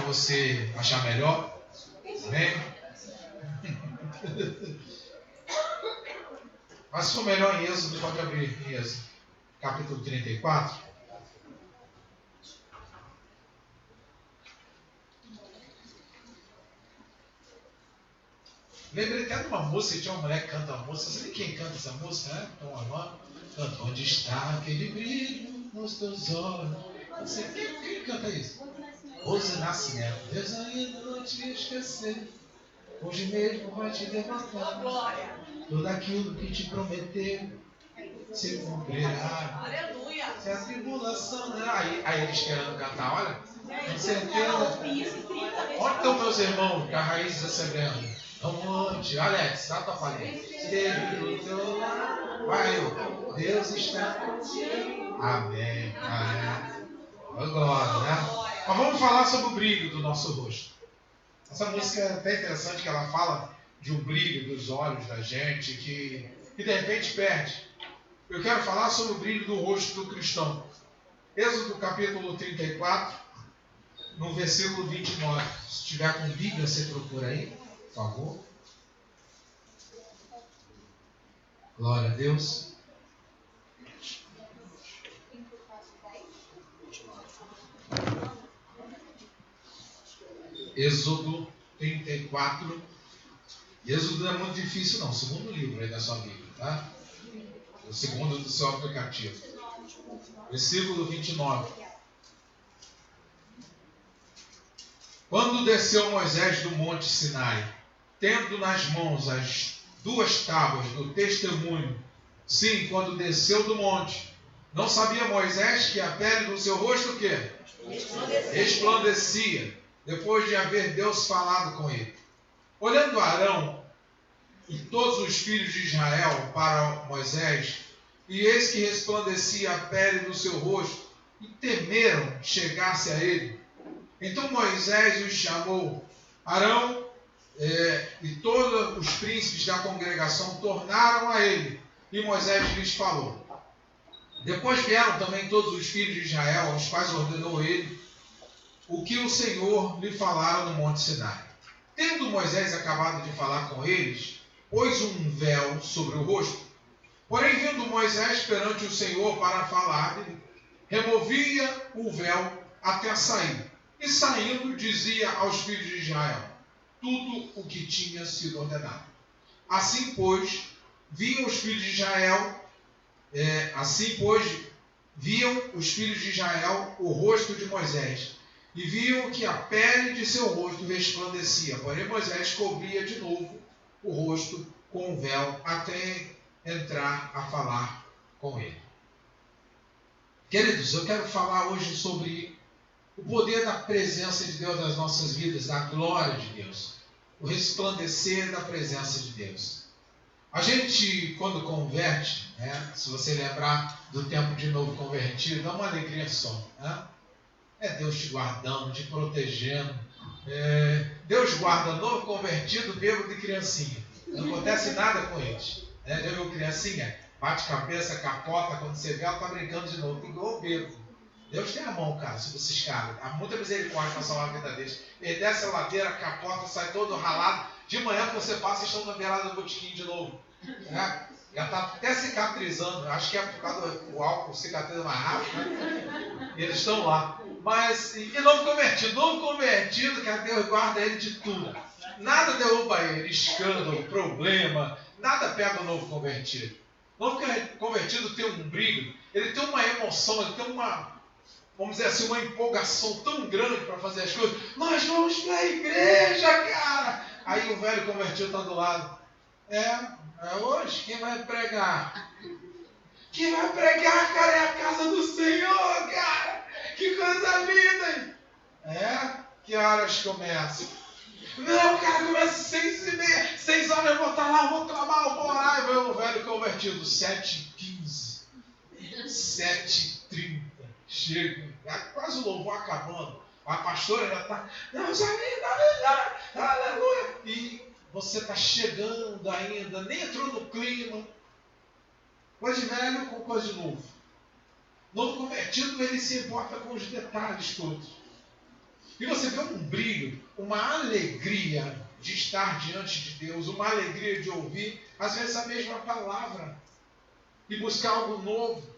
você achar melhor. Amém? Mas se for melhor em Êxodo, pode abrir em Êxodo, capítulo 34. Lembrei até de uma música, tinha uma mulher que canta uma música, você sabe quem canta essa música, né? Então, canta, onde está aquele brilho nos teus olhos? Você, quem canta isso? Rose Nascimento. Deus ainda não te esqueceu, hoje mesmo vai te levantar. Tudo aquilo que te prometeu se cumprirá. Aleluia. Se a tribulação, né? Aí eles querendo cantar, olha, com certeza. Onde estão meus irmãos, da raiz da Assembleia? Onde? Alex, dá tua palhinha. Esteve do teu lado. Vai, eu. Deus está contigo. Amém. Amém. Glória, né? Mas vamos falar sobre o brilho do nosso rosto. Essa música é até interessante, que ela fala de um brilho dos olhos da gente que de repente perde. Eu quero falar sobre o brilho do rosto do cristão. Êxodo capítulo 34, no versículo 29. Se tiver com Bíblia, você procura aí, por favor. Glória a Deus. Êxodo 34. Êxodo não é muito difícil não, segundo livro aí da sua Bíblia, tá? O segundo do seu aplicativo. Versículo 29. Quando desceu Moisés do monte Sinai, tendo nas mãos as 2 tábuas do testemunho, sim, quando desceu do monte, não sabia Moisés que a pele do seu rosto o quê? Resplandecia, depois de haver Deus falado com ele. Olhando Arão e todos os filhos de Israel para Moisés, e eis que resplandecia a pele do seu rosto, e temeram chegar-se a ele. Então Moisés os chamou. Arão e todos os príncipes da congregação tornaram a ele, e Moisés lhes falou. Depois vieram também todos os filhos de Israel, aos quais ordenou ele o que o Senhor lhe falara no monte Sinai. Tendo Moisés acabado de falar com eles, pôs um véu sobre o rosto. Porém, vindo Moisés perante o Senhor para falar-lhe, removia o véu até sair. E saindo, dizia aos filhos de Israel tudo o que tinha sido ordenado. Assim, pois, viam os filhos de Israel o rosto de Moisés, e viam que a pele de seu rosto resplandecia. Porém, Moisés cobria de novo o rosto com o véu até entrar a falar com ele. Queridos, eu quero falar hoje sobre o poder da presença de Deus nas nossas vidas, da glória de Deus, o resplandecer da presença de Deus. A gente, quando converte, né, se você lembrar do tempo de novo convertido, dá uma alegria só. Né? É Deus te guardando, te protegendo. Deus guarda novo convertido, bêbado e criancinha. Não acontece nada com eles. Né? Já viu criancinha? Bate cabeça, capota, quando você vê, ela está brincando de novo, igual o bêbado. Deus tem a mão, cara, sobre esses caras. Há muita misericórdia para salvar a vida deles. Ele desce a ladeira, capota, sai todo ralado. De manhã, quando você passa, estão na beirada do botequim de novo. Né? Já está até cicatrizando. Acho que é por causa do álcool, cicatriza mais rápido. Né? E eles estão lá. Mas, e novo convertido, que Deus guarda ele de tudo. Nada derruba ele, escândalo, problema. Nada pega o novo convertido. O novo convertido tem um brilho, ele tem uma emoção, ele tem uma, vamos dizer assim, uma empolgação tão grande para fazer as coisas. Nós vamos para a igreja, cara! Aí o velho convertido está do lado. É hoje? Quem vai pregar? Quem vai pregar, cara, é a casa do Senhor, cara! Que coisa linda! Que horas começa? Não, cara, começa 6h30, 6 horas eu vou estar lá, vou clamar, vou orar. E vai o velho convertido, 7h15, 7h30, chega, quase o louvor acabando. A pastora já está, aleluia. E você está chegando ainda, nem entrou no clima. Coisa de velho com coisa de novo. Novo convertido, ele se importa com os detalhes todos. E você vê um brilho, uma alegria de estar diante de Deus, uma alegria de ouvir, às vezes, a mesma palavra e buscar algo novo.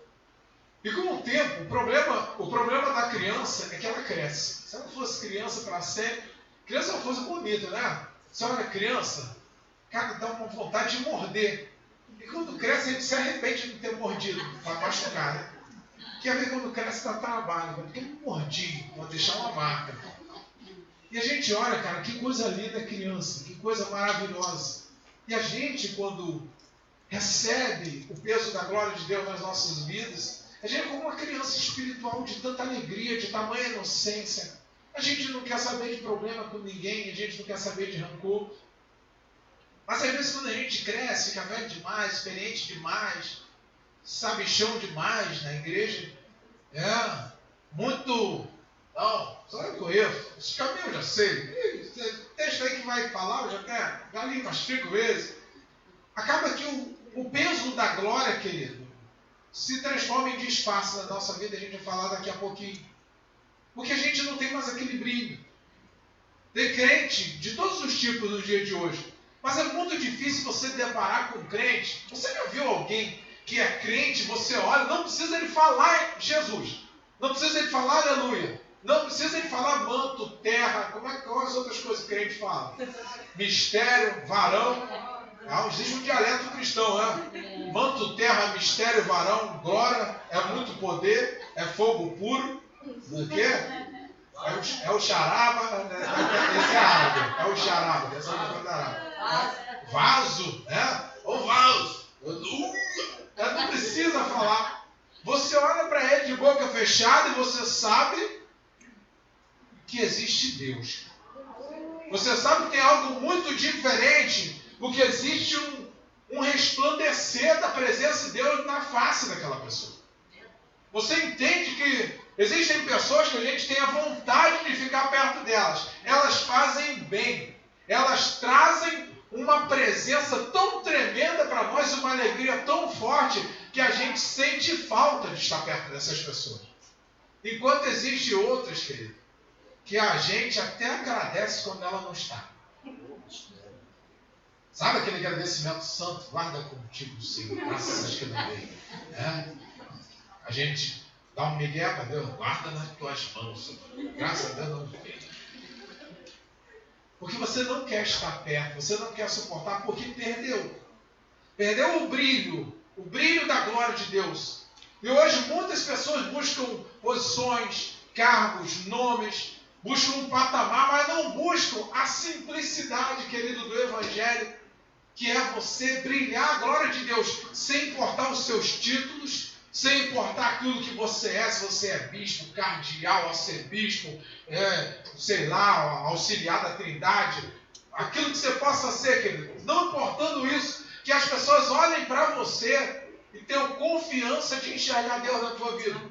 E com o tempo, o problema da criança é que ela cresce. Se ela fosse criança para sempre, criança é uma coisa bonita, né? Você olha criança, cara, dá uma vontade de morder. E quando cresce, a gente se arrepende de não ter mordido, para machucar, né? Quer ver quando cresce dá trabalho, porque eu não mordi, vou deixar uma marca. E a gente olha, cara, que coisa linda criança, que coisa maravilhosa. E a gente, quando recebe o peso da glória de Deus nas nossas vidas, a gente é como uma criança espiritual de tanta alegria, de tamanha inocência. A gente não quer saber de problema com ninguém, a gente não quer saber de rancor. Mas às vezes quando a gente cresce, fica velho demais, experiente demais, sabichão demais na igreja, muito... Não, só eu conheço, esse caminho eu já sei. Deixa aí que vai falar, eu já li umas 5 vezes. Acaba que o peso da glória, querido, se transforma em disfarce na nossa vida, a gente vai falar daqui a pouquinho. Porque a gente não tem mais aquele brilho. Tem crente de todos os tipos no dia de hoje. Mas é muito difícil você deparar com um crente. Você já viu alguém que é crente, você olha, não precisa ele falar Jesus. Não precisa ele falar aleluia. Não precisa ele falar manto, terra, qual as outras coisas que a gente fala? Mistério, varão. Existe um dialeto cristão, né? Manto, terra, mistério, varão, glória, é muito poder, é fogo puro. O quê? É o charaba, esse é árabe, é o charaba, essa é a coisa da árabe. Vaso, né? O vaso. Não precisa falar. Você olha para ele de boca fechada e você sabe que existe Deus. Você sabe que tem algo muito diferente, porque existe um resplandecer da presença de Deus na face daquela pessoa. Você entende que existem pessoas que a gente tem a vontade de ficar perto delas. Elas fazem bem. Elas trazem uma presença tão tremenda para nós, uma alegria tão forte, que a gente sente falta de estar perto dessas pessoas. Enquanto existem outras, querido, que a gente até agradece quando ela não está. Sabe aquele agradecimento santo? Guarda contigo, Senhor, graças que não veio. A gente dá um migué para Deus, guarda nas tuas mãos, Senhor. Graças a Deus não veio. Porque você não quer estar perto, você não quer suportar, porque perdeu. Perdeu o brilho da glória de Deus. E hoje muitas pessoas buscam posições, cargos, nomes, buscam um patamar, mas não buscam a simplicidade, querido, do Evangelho, que é você brilhar a glória de Deus, sem importar os seus títulos, sem importar aquilo que você é, se você é bispo, cardeal, arcebispo, sei lá, auxiliar da Trindade, aquilo que você possa ser, querido, não importando isso, que as pessoas olhem para você e tenham confiança de enxergar Deus na tua vida.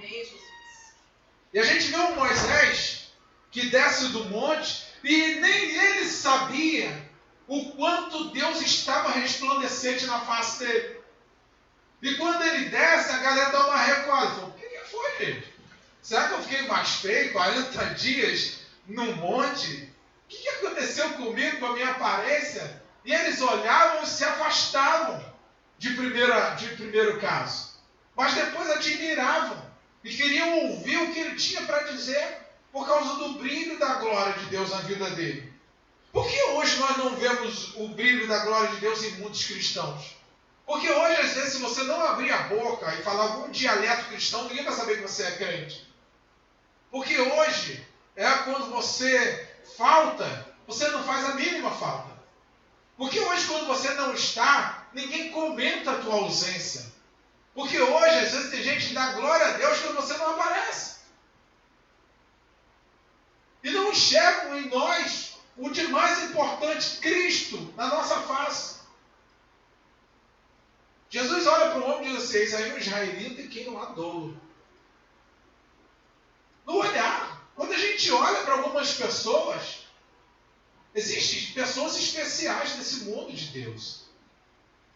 E a gente vê um Moisés que desce do monte e nem ele sabia o quanto Deus estava resplandecente na face dele. E quando ele desce, a galera dá uma recuada. Fala, o que foi, gente? Será que eu fiquei mais feio 40 dias no monte? O que aconteceu comigo, com a minha aparência? E eles olhavam e se afastavam de primeiro caso. Mas depois admiravam e queriam ouvir o que ele tinha para dizer, por causa do brilho da glória de Deus na vida dele. Por que hoje nós não vemos o brilho da glória de Deus em muitos cristãos? Porque hoje, às vezes, se você não abrir a boca e falar algum dialeto cristão, ninguém vai saber que você é crente. Porque hoje, quando você falta, você não faz a mínima falta. Porque hoje, quando você não está, ninguém comenta a tua ausência. Porque hoje, às vezes, tem gente que dá glória a Deus quando você não aparece. E não enxergam em nós o de mais importante, Cristo, na nossa face. Jesus olha para o homem e diz assim, eis aí um israelita e quem não há dolo. No olhar, quando a gente olha para algumas pessoas, existem pessoas especiais nesse mundo de Deus.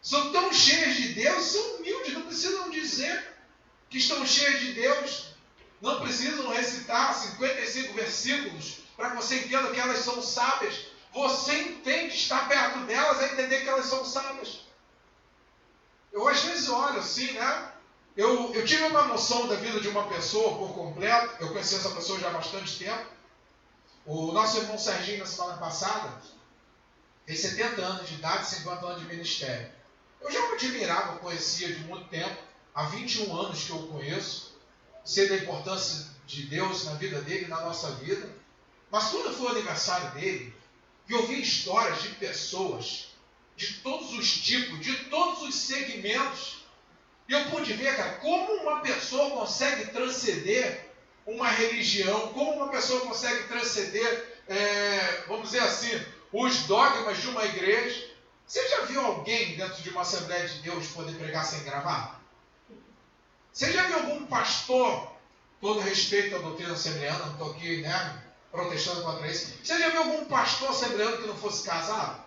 São tão cheias de Deus, são humildes, não precisam dizer que estão cheias de Deus, não precisam recitar 55 versículos para que você entenda que elas são sábias. Você entende, estar perto delas, é entender que elas são sábias. Eu às vezes olho assim, né? Eu tive uma noção da vida de uma pessoa por completo. Eu conheci essa pessoa já há bastante tempo. O nosso irmão Serginho, na semana passada, tem 70 anos de idade, 50 anos de ministério. Eu já o admirava, conhecia de muito tempo. Há 21 anos que eu o conheço. Sei da importância de Deus na vida dele, na nossa vida. Mas quando foi o aniversário dele, e ouvi histórias de pessoas de todos os tipos, de todos os segmentos, e eu pude ver, cara, como uma pessoa consegue transcender uma religião, como uma pessoa consegue transcender, vamos dizer assim, os dogmas de uma igreja. Você já viu alguém dentro de uma Assembleia de Deus poder pregar sem gravar? Você já viu algum pastor, todo respeito à doutrina assembleana, não estou aqui, né, protestando contra isso. Você já viu algum pastor assembleano que não fosse casado?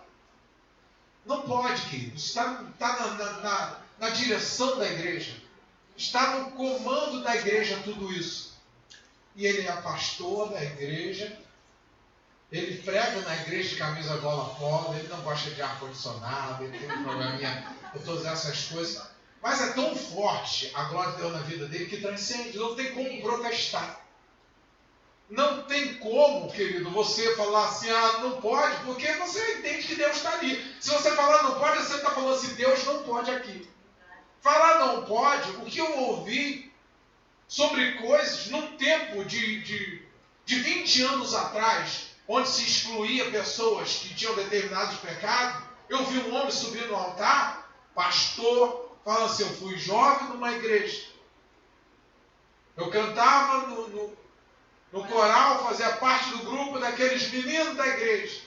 Não pode, querido. Está na direção da igreja. Está no comando da igreja tudo isso. E ele é pastor da igreja. Ele prega na igreja de camisa gola polo. Ele não gosta de ar-condicionado. Ele tem um probleminha com todas essas coisas. Mas é tão forte a glória de Deus na vida dele que transcende. Não tem como protestar. Não tem como, querido, você falar assim, não pode, porque você entende que Deus está ali. Se você falar não pode, você está falando assim, Deus não pode aqui. Falar não pode, o que eu ouvi sobre coisas num tempo de 20 anos atrás, onde se excluía pessoas que tinham determinados pecados, eu vi um homem subir no altar, pastor, falando assim, eu fui jovem numa igreja. Eu cantava no coral, fazia parte do grupo daqueles meninos da igreja.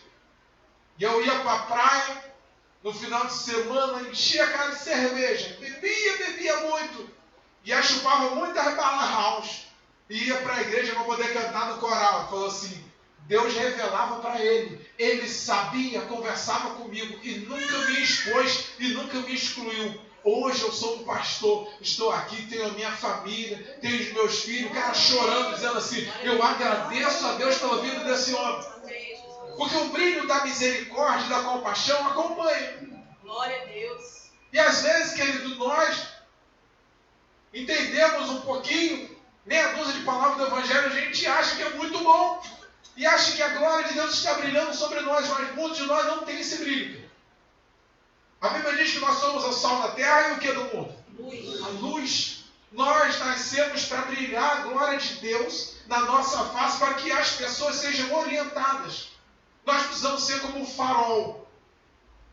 E eu ia para a praia, no final de semana, enchia a cara de cerveja. Bebia muito. E aí chupava muitas bala house. E ia para a igreja para poder cantar no coral. Falou assim, Deus revelava para ele. Ele sabia, conversava comigo. E nunca me expôs e nunca me excluiu. Hoje eu sou um pastor, estou aqui, tenho a minha família, tenho os meus filhos, o cara chorando, dizendo assim, eu agradeço a Deus pela vida desse homem. Porque o brilho da misericórdia e da compaixão acompanha. Glória a Deus. E às vezes, querido, nós entendemos um pouquinho, meia dúzia de palavras do Evangelho, a gente acha que é muito bom. E acha que a glória de Deus está brilhando sobre nós, mas muitos de nós não têm esse brilho. A Bíblia diz que nós somos o sal da terra e o que do mundo? Luz. A luz. Nós nascemos para brilhar a glória de Deus na nossa face, para que as pessoas sejam orientadas. Nós precisamos ser como um farol.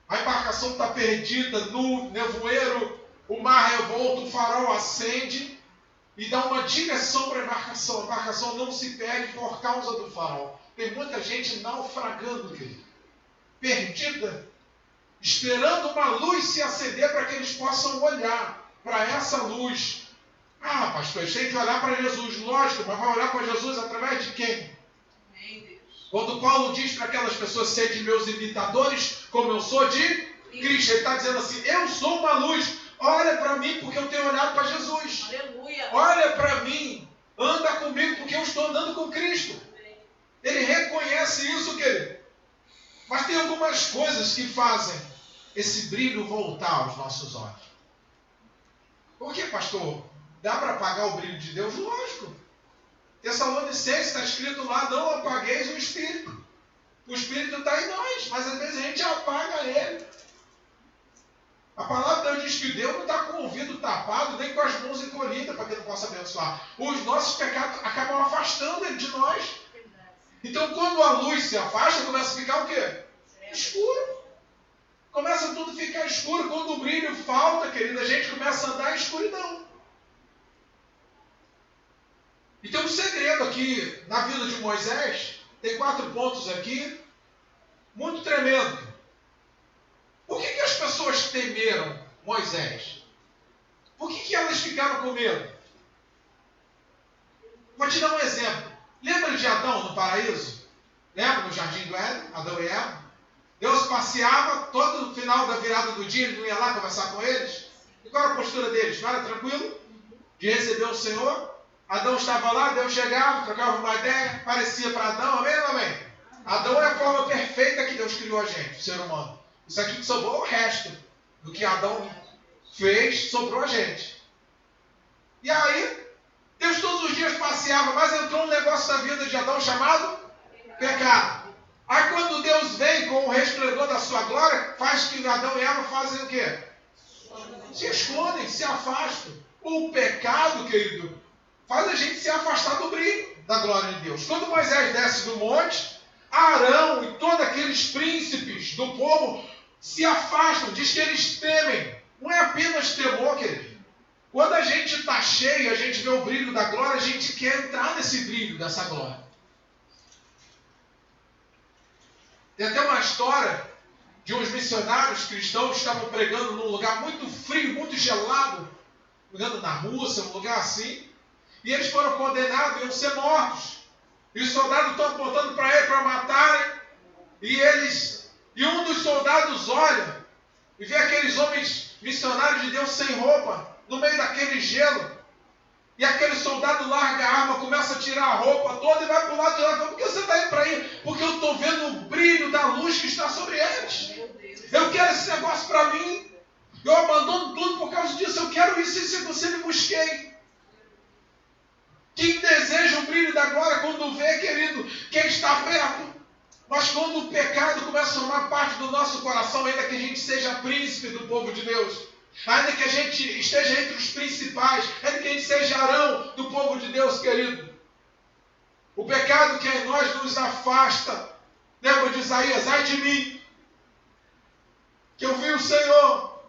A embarcação está perdida, no nevoeiro, o mar revolto, o farol acende e dá uma direção para a embarcação. A embarcação não se perde por causa do farol. Tem muita gente naufragando, querido. Perdida. Esperando uma luz se acender para que eles possam olhar para essa luz. Pastor, eles têm que olhar para Jesus, lógico, mas vai olhar para Jesus através de quem? Quando Paulo diz para aquelas pessoas, sede meus imitadores, como eu sou de Cristo, ele está dizendo assim, eu sou uma luz, olha para mim porque eu tenho olhado para Jesus. Aleluia. Olha para mim, anda comigo porque eu estou andando com Cristo. Ele reconhece isso, querido. Mas tem algumas coisas que fazem esse brilho voltar aos nossos olhos. Por que, pastor? Dá para apagar o brilho de Deus? Lógico. Tessalonicenses está escrito lá, não apagueis o Espírito. O Espírito está em nós, mas às vezes a gente apaga ele. A palavra de Deus diz que Deus não está com o ouvido tapado, nem com as mãos encolhidas para que não possa abençoar. Os nossos pecados acabam afastando ele de nós. Então, quando a luz se afasta, começa a ficar o quê? Escuro. Começa tudo a ficar escuro. Quando o brilho falta, querido, a gente começa a andar em escuridão. E tem um segredo aqui na vida de Moisés. Tem 4 pontos aqui. Muito tremendo. Por que as pessoas temeram Moisés? Por que elas ficaram com medo? Vou te dar um exemplo. Lembra de Adão no paraíso? Lembra no jardim do Éden? Adão e Eva? Deus passeava, todo final da virada do dia, ele não ia lá conversar com eles? E qual era a postura deles? Não era tranquilo? De receber o Senhor? Adão estava lá, Deus chegava, trocava uma ideia, parecia para Adão, amém ou amém? Adão é a forma perfeita que Deus criou a gente, o ser humano. Isso aqui que sobrou o resto do que Adão fez, sobrou a gente. E aí, Deus todos os dias passeava, mas entrou um negócio na vida de Adão chamado pecado. Aí quando Deus vem com o resplendor da sua glória, faz que Adão e Eva fazem o quê? Se escondem, se afastam. O pecado, querido, faz a gente se afastar do brilho da glória de Deus. Quando Moisés desce do monte, Arão e todos aqueles príncipes do povo se afastam, diz que eles temem. Não é apenas temor, querido. Quando a gente está cheio, a gente vê o brilho da glória, a gente quer entrar nesse brilho dessa glória. Tem até uma história de uns missionários cristãos que estavam pregando num lugar muito frio, muito gelado, pregando na Rússia, um lugar assim, e eles foram condenados, iam ser mortos. E os soldados estão apontando para ele para matarem, e um dos soldados olha e vê aqueles homens missionários de Deus sem roupa, no meio daquele gelo. E aquele soldado larga a arma, começa a tirar a roupa toda e vai para o lado de lá. Por que você está indo para aí? Porque eu estou vendo o brilho da luz que está sobre eles. Eu quero esse negócio para mim. Eu abandono tudo por causa disso. Eu quero isso e se você me busquei. Quem deseja o brilho da glória quando vê, querido, quem está perto. Mas quando o pecado começa a formar parte do nosso coração, ainda que a gente seja príncipe do povo de Deus, ainda que a gente esteja entre os principais, ainda que a gente seja Arão do povo de Deus, querido, o pecado que é em nós nos afasta. Lembra de Isaías? Ai de mim, que eu vi o Senhor,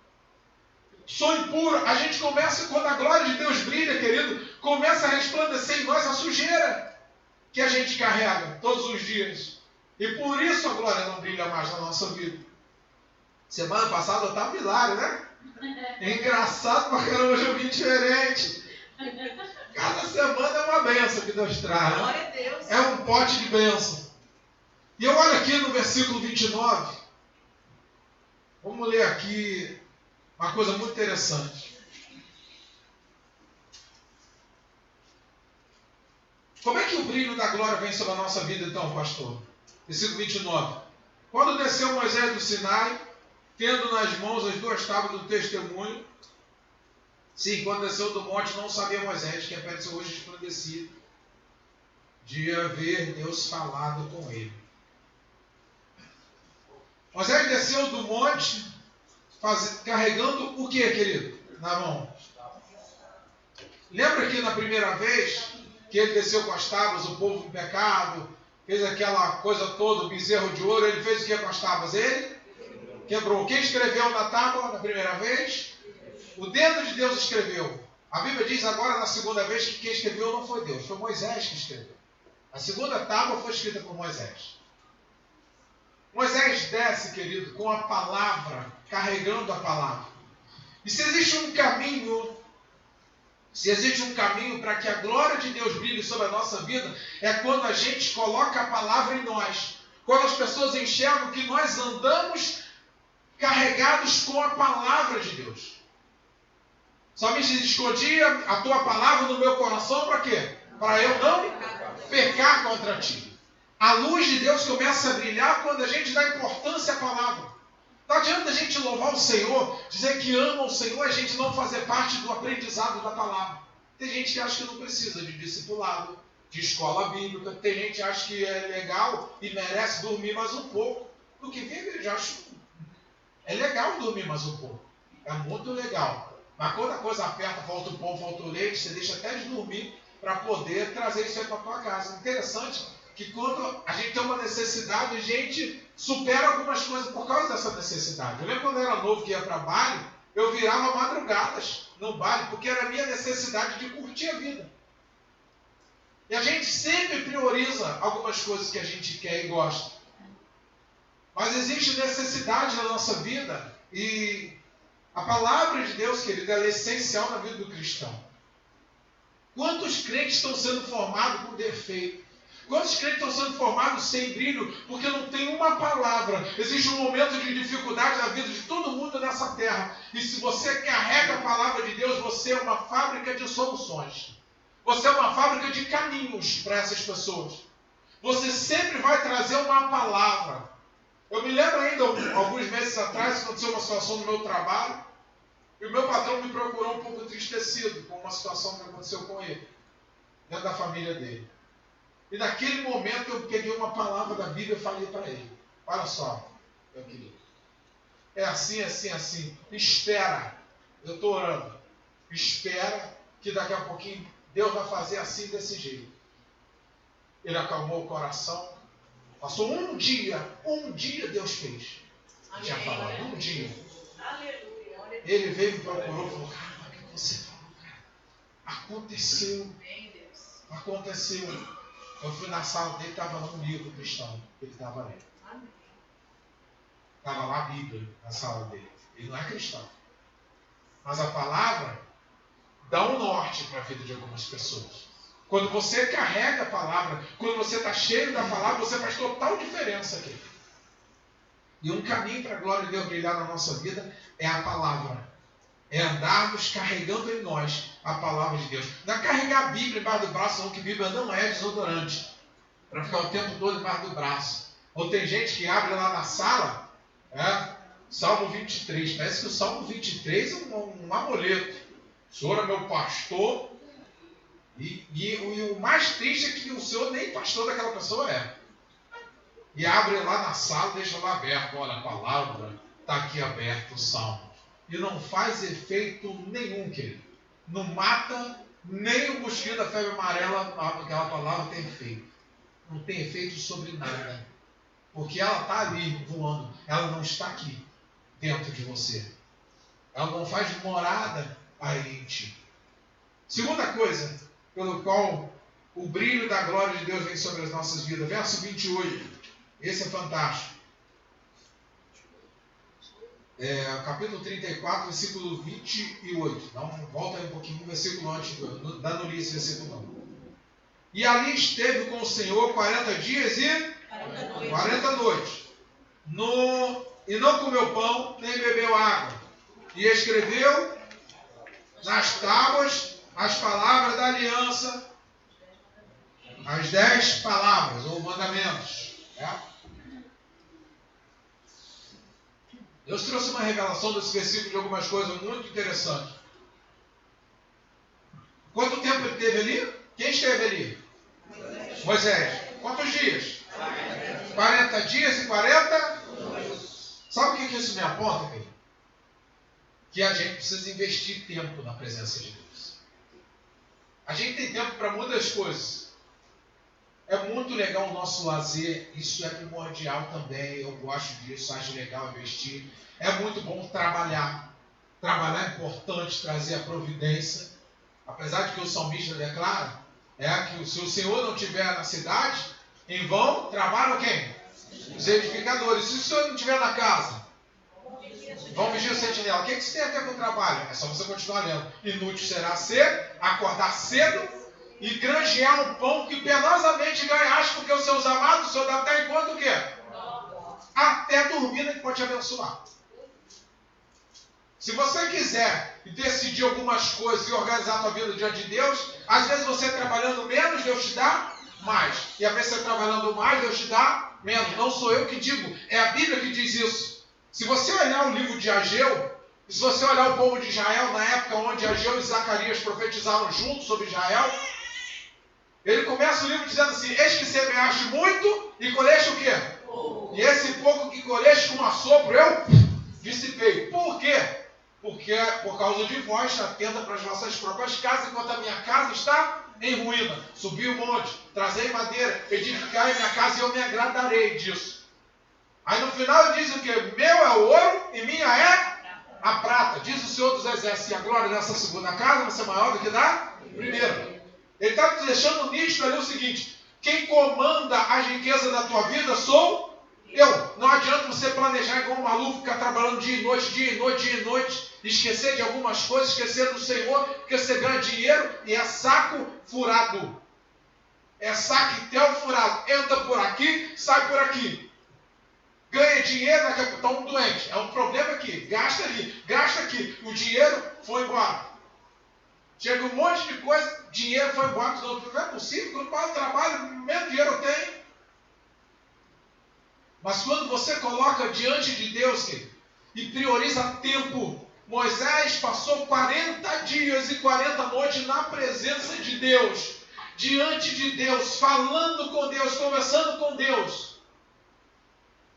sou impuro. A gente começa, quando a glória de Deus brilha, querido, começa a resplandecer em nós a sujeira que a gente carrega todos os dias. E por isso a glória não brilha mais na nossa vida. Semana passada eu estava hilário, né? É engraçado pra caramba, hoje eu vim diferente. Cada semana é uma bênção que Deus traz. Glória a Deus. É um pote de bênção. E eu olho aqui no versículo 29. Vamos ler aqui uma coisa muito interessante. Como é que o brilho da glória vem sobre a nossa vida então, pastor? Versículo 29. Quando desceu Moisés do Sinai, tendo nas mãos as duas tábuas do testemunho. Sim, quando desceu do monte, não sabia Moisés que apareceu hoje resplandecido de haver Deus falado com ele. Moisés desceu do monte, carregando o que, querido? Na mão. Lembra que na primeira vez que ele desceu com as tábuas, o povo em pecado, fez aquela coisa toda, o bezerro de ouro, ele fez o que com as tábuas? Ele quebrou. Quem escreveu na tábua na primeira vez? O dedo de Deus escreveu. A Bíblia diz agora na segunda vez que quem escreveu não foi Deus, foi Moisés que escreveu. A segunda tábua foi escrita por Moisés. Moisés desce, querido, com a palavra, carregando a palavra. E se existe um caminho para que a glória de Deus brilhe sobre a nossa vida, é quando a gente coloca a palavra em nós. Quando as pessoas enxergam que nós andamos carregados com a palavra de Deus. Somente escondia a tua palavra no meu coração para quê? Para eu não pecar contra ti. A luz de Deus começa a brilhar quando a gente dá importância à palavra. Não adianta a gente louvar o Senhor, dizer que ama o Senhor, a gente não fazer parte do aprendizado da palavra. Tem gente que acha que não precisa de discipulado, de escola bíblica. Tem gente que acha que é legal e merece dormir mais um pouco. Do que vive, eu acho é legal dormir mais um pouco. É muito legal. Mas quando a coisa aperta, falta o pão, falta o leite, você deixa até de dormir para poder trazer isso aí para a tua casa. Interessante que quando a gente tem uma necessidade, a gente supera algumas coisas por causa dessa necessidade. Eu lembro quando eu era novo que ia para baile, eu virava madrugadas no baile, porque era a minha necessidade de curtir a vida. E a gente sempre prioriza algumas coisas que a gente quer e gosta. Mas existe necessidade na nossa vida e a palavra de Deus, querido, ela é essencial na vida do cristão. Quantos crentes estão sendo formados com defeito? Quantos crentes estão sendo formados sem brilho porque não tem uma palavra? Existe um momento de dificuldade na vida de todo mundo nessa terra. E se você carrega a palavra de Deus, você é uma fábrica de soluções. Você é uma fábrica de caminhos para essas pessoas. Você sempre vai trazer uma palavra. Eu me lembro ainda, alguns meses atrás, aconteceu uma situação no meu trabalho, e o meu patrão me procurou um pouco entristecido com uma situação que aconteceu com ele, dentro da família dele. E naquele momento eu peguei uma palavra da Bíblia e falei para ele: olha só, meu querido, é assim, assim, assim. Espera, eu estou orando. Espera que daqui a pouquinho Deus vai fazer assim, desse jeito. Ele acalmou o coração. Passou um dia Deus fez. Eu tinha falado, um dia. Ele veio e me procurou e falou: cara, o que você falou, cara? Aconteceu. Eu fui na sala dele, estava lá um livro cristão. Ele estava lendo. Estava lá a Bíblia na sala dele. Ele não é cristão. Mas a palavra dá um norte para a vida de algumas pessoas. Quando você carrega a palavra, quando você está cheio da palavra, você faz total diferença aqui. E um caminho para a glória de Deus brilhar na nossa vida é a palavra. É andarmos carregando em nós a palavra de Deus. Não é carregar a Bíblia embaixo do braço, não, que Bíblia não é desodorante. Para ficar o tempo todo embaixo do braço. Ou tem gente que abre lá na sala, Salmo 23. Parece que o Salmo 23 é um amuleto. O Senhor é meu pastor. E o mais triste é que o Senhor nem pastor daquela pessoa é. E abre lá na sala, deixa lá aberto. Olha, a palavra está aqui aberta, o Salmo. E não faz efeito nenhum, querido. Não mata nem o mosquito da febre amarela, aquela palavra tem efeito. Não tem efeito sobre nada. Porque ela está ali voando. Ela não está aqui, dentro de você. Ela não faz morada aí em ti. Segunda coisa, pelo qual o brilho da glória de Deus vem sobre as nossas vidas. Verso 28. Esse é fantástico. Capítulo 34, versículo 28. Volta aí um pouquinho, um versículo antes, dando li esse versículo não. E ali esteve com o Senhor 40 dias e 40 noites. E não comeu pão, nem bebeu água. E escreveu nas tábuas as palavras da aliança, as 10 palavras, ou mandamentos. Deus trouxe uma revelação desse versículo de algumas coisas muito interessantes. Quanto tempo ele teve ali? Quem esteve ali? Moisés. Quantos dias? 40 dias e 40? Sabe o que isso me aponta, querido? Que a gente precisa investir tempo na presença de Deus. A gente tem tempo para muitas coisas. É muito legal o nosso lazer, isso é primordial também, eu gosto disso, acho legal investir. É muito bom trabalhar. Trabalhar é importante, trazer a providência. Apesar de que o salmista declara, que se o Senhor não estiver na cidade, em vão trabalham quem? Os edificadores. Se o Senhor não estiver na casa, vão vigiar o sentinela. O que isso tem a ver com o trabalho? É só você continuar lendo. Inútil será acordar cedo e granjear um pão que penosamente ganhaste, porque os seus amados, o Senhor dá até enquanto o quê? Até dormindo ele pode te abençoar. Se você quiser decidir algumas coisas e organizar a tua vida diante de Deus, às vezes você trabalhando menos, Deus te dá mais. E às vezes você trabalhando mais, Deus te dá menos. Não sou eu que digo, é a Bíblia que diz isso. Se você olhar o livro de Ageu, e se você olhar o povo de Israel, na época onde Ageu e Zacarias profetizaram juntos sobre Israel, ele começa o livro dizendo assim: eis que semeaste muito e colheste o quê? E esse pouco que colheste com assopro eu dissipei. Por quê? Porque por causa de vós, atenta para as vossas próprias casas, enquanto a minha casa está em ruína. Subi o monte, trazei madeira, edificai minha casa e eu me agradarei disso. Aí no final ele diz o quê? Meu é o ouro e minha é a prata. Diz o Senhor dos Exércitos, e a glória dessa segunda casa vai ser maior do que da primeira. Ele está deixando nítido ali o seguinte: quem comanda as riquezas da tua vida sou eu. Não adianta você planejar igual um maluco, ficar trabalhando dia e noite, dia e noite, dia e noite, esquecer de algumas coisas, esquecer do Senhor, porque você ganha dinheiro e é saco furado. É saquetel furado. Entra por aqui, sai por aqui. Ganha dinheiro, daqui a pouco está um doente. É um problema aqui. Gasta ali, gasta aqui. O dinheiro foi embora. Chega um monte de coisa, dinheiro foi embora. Não é possível, quando eu trabalho, menos dinheiro eu tenho. Mas quando você coloca diante de Deus e prioriza tempo, Moisés passou 40 dias e 40 noites na presença de Deus, diante de Deus, falando com Deus, conversando com Deus.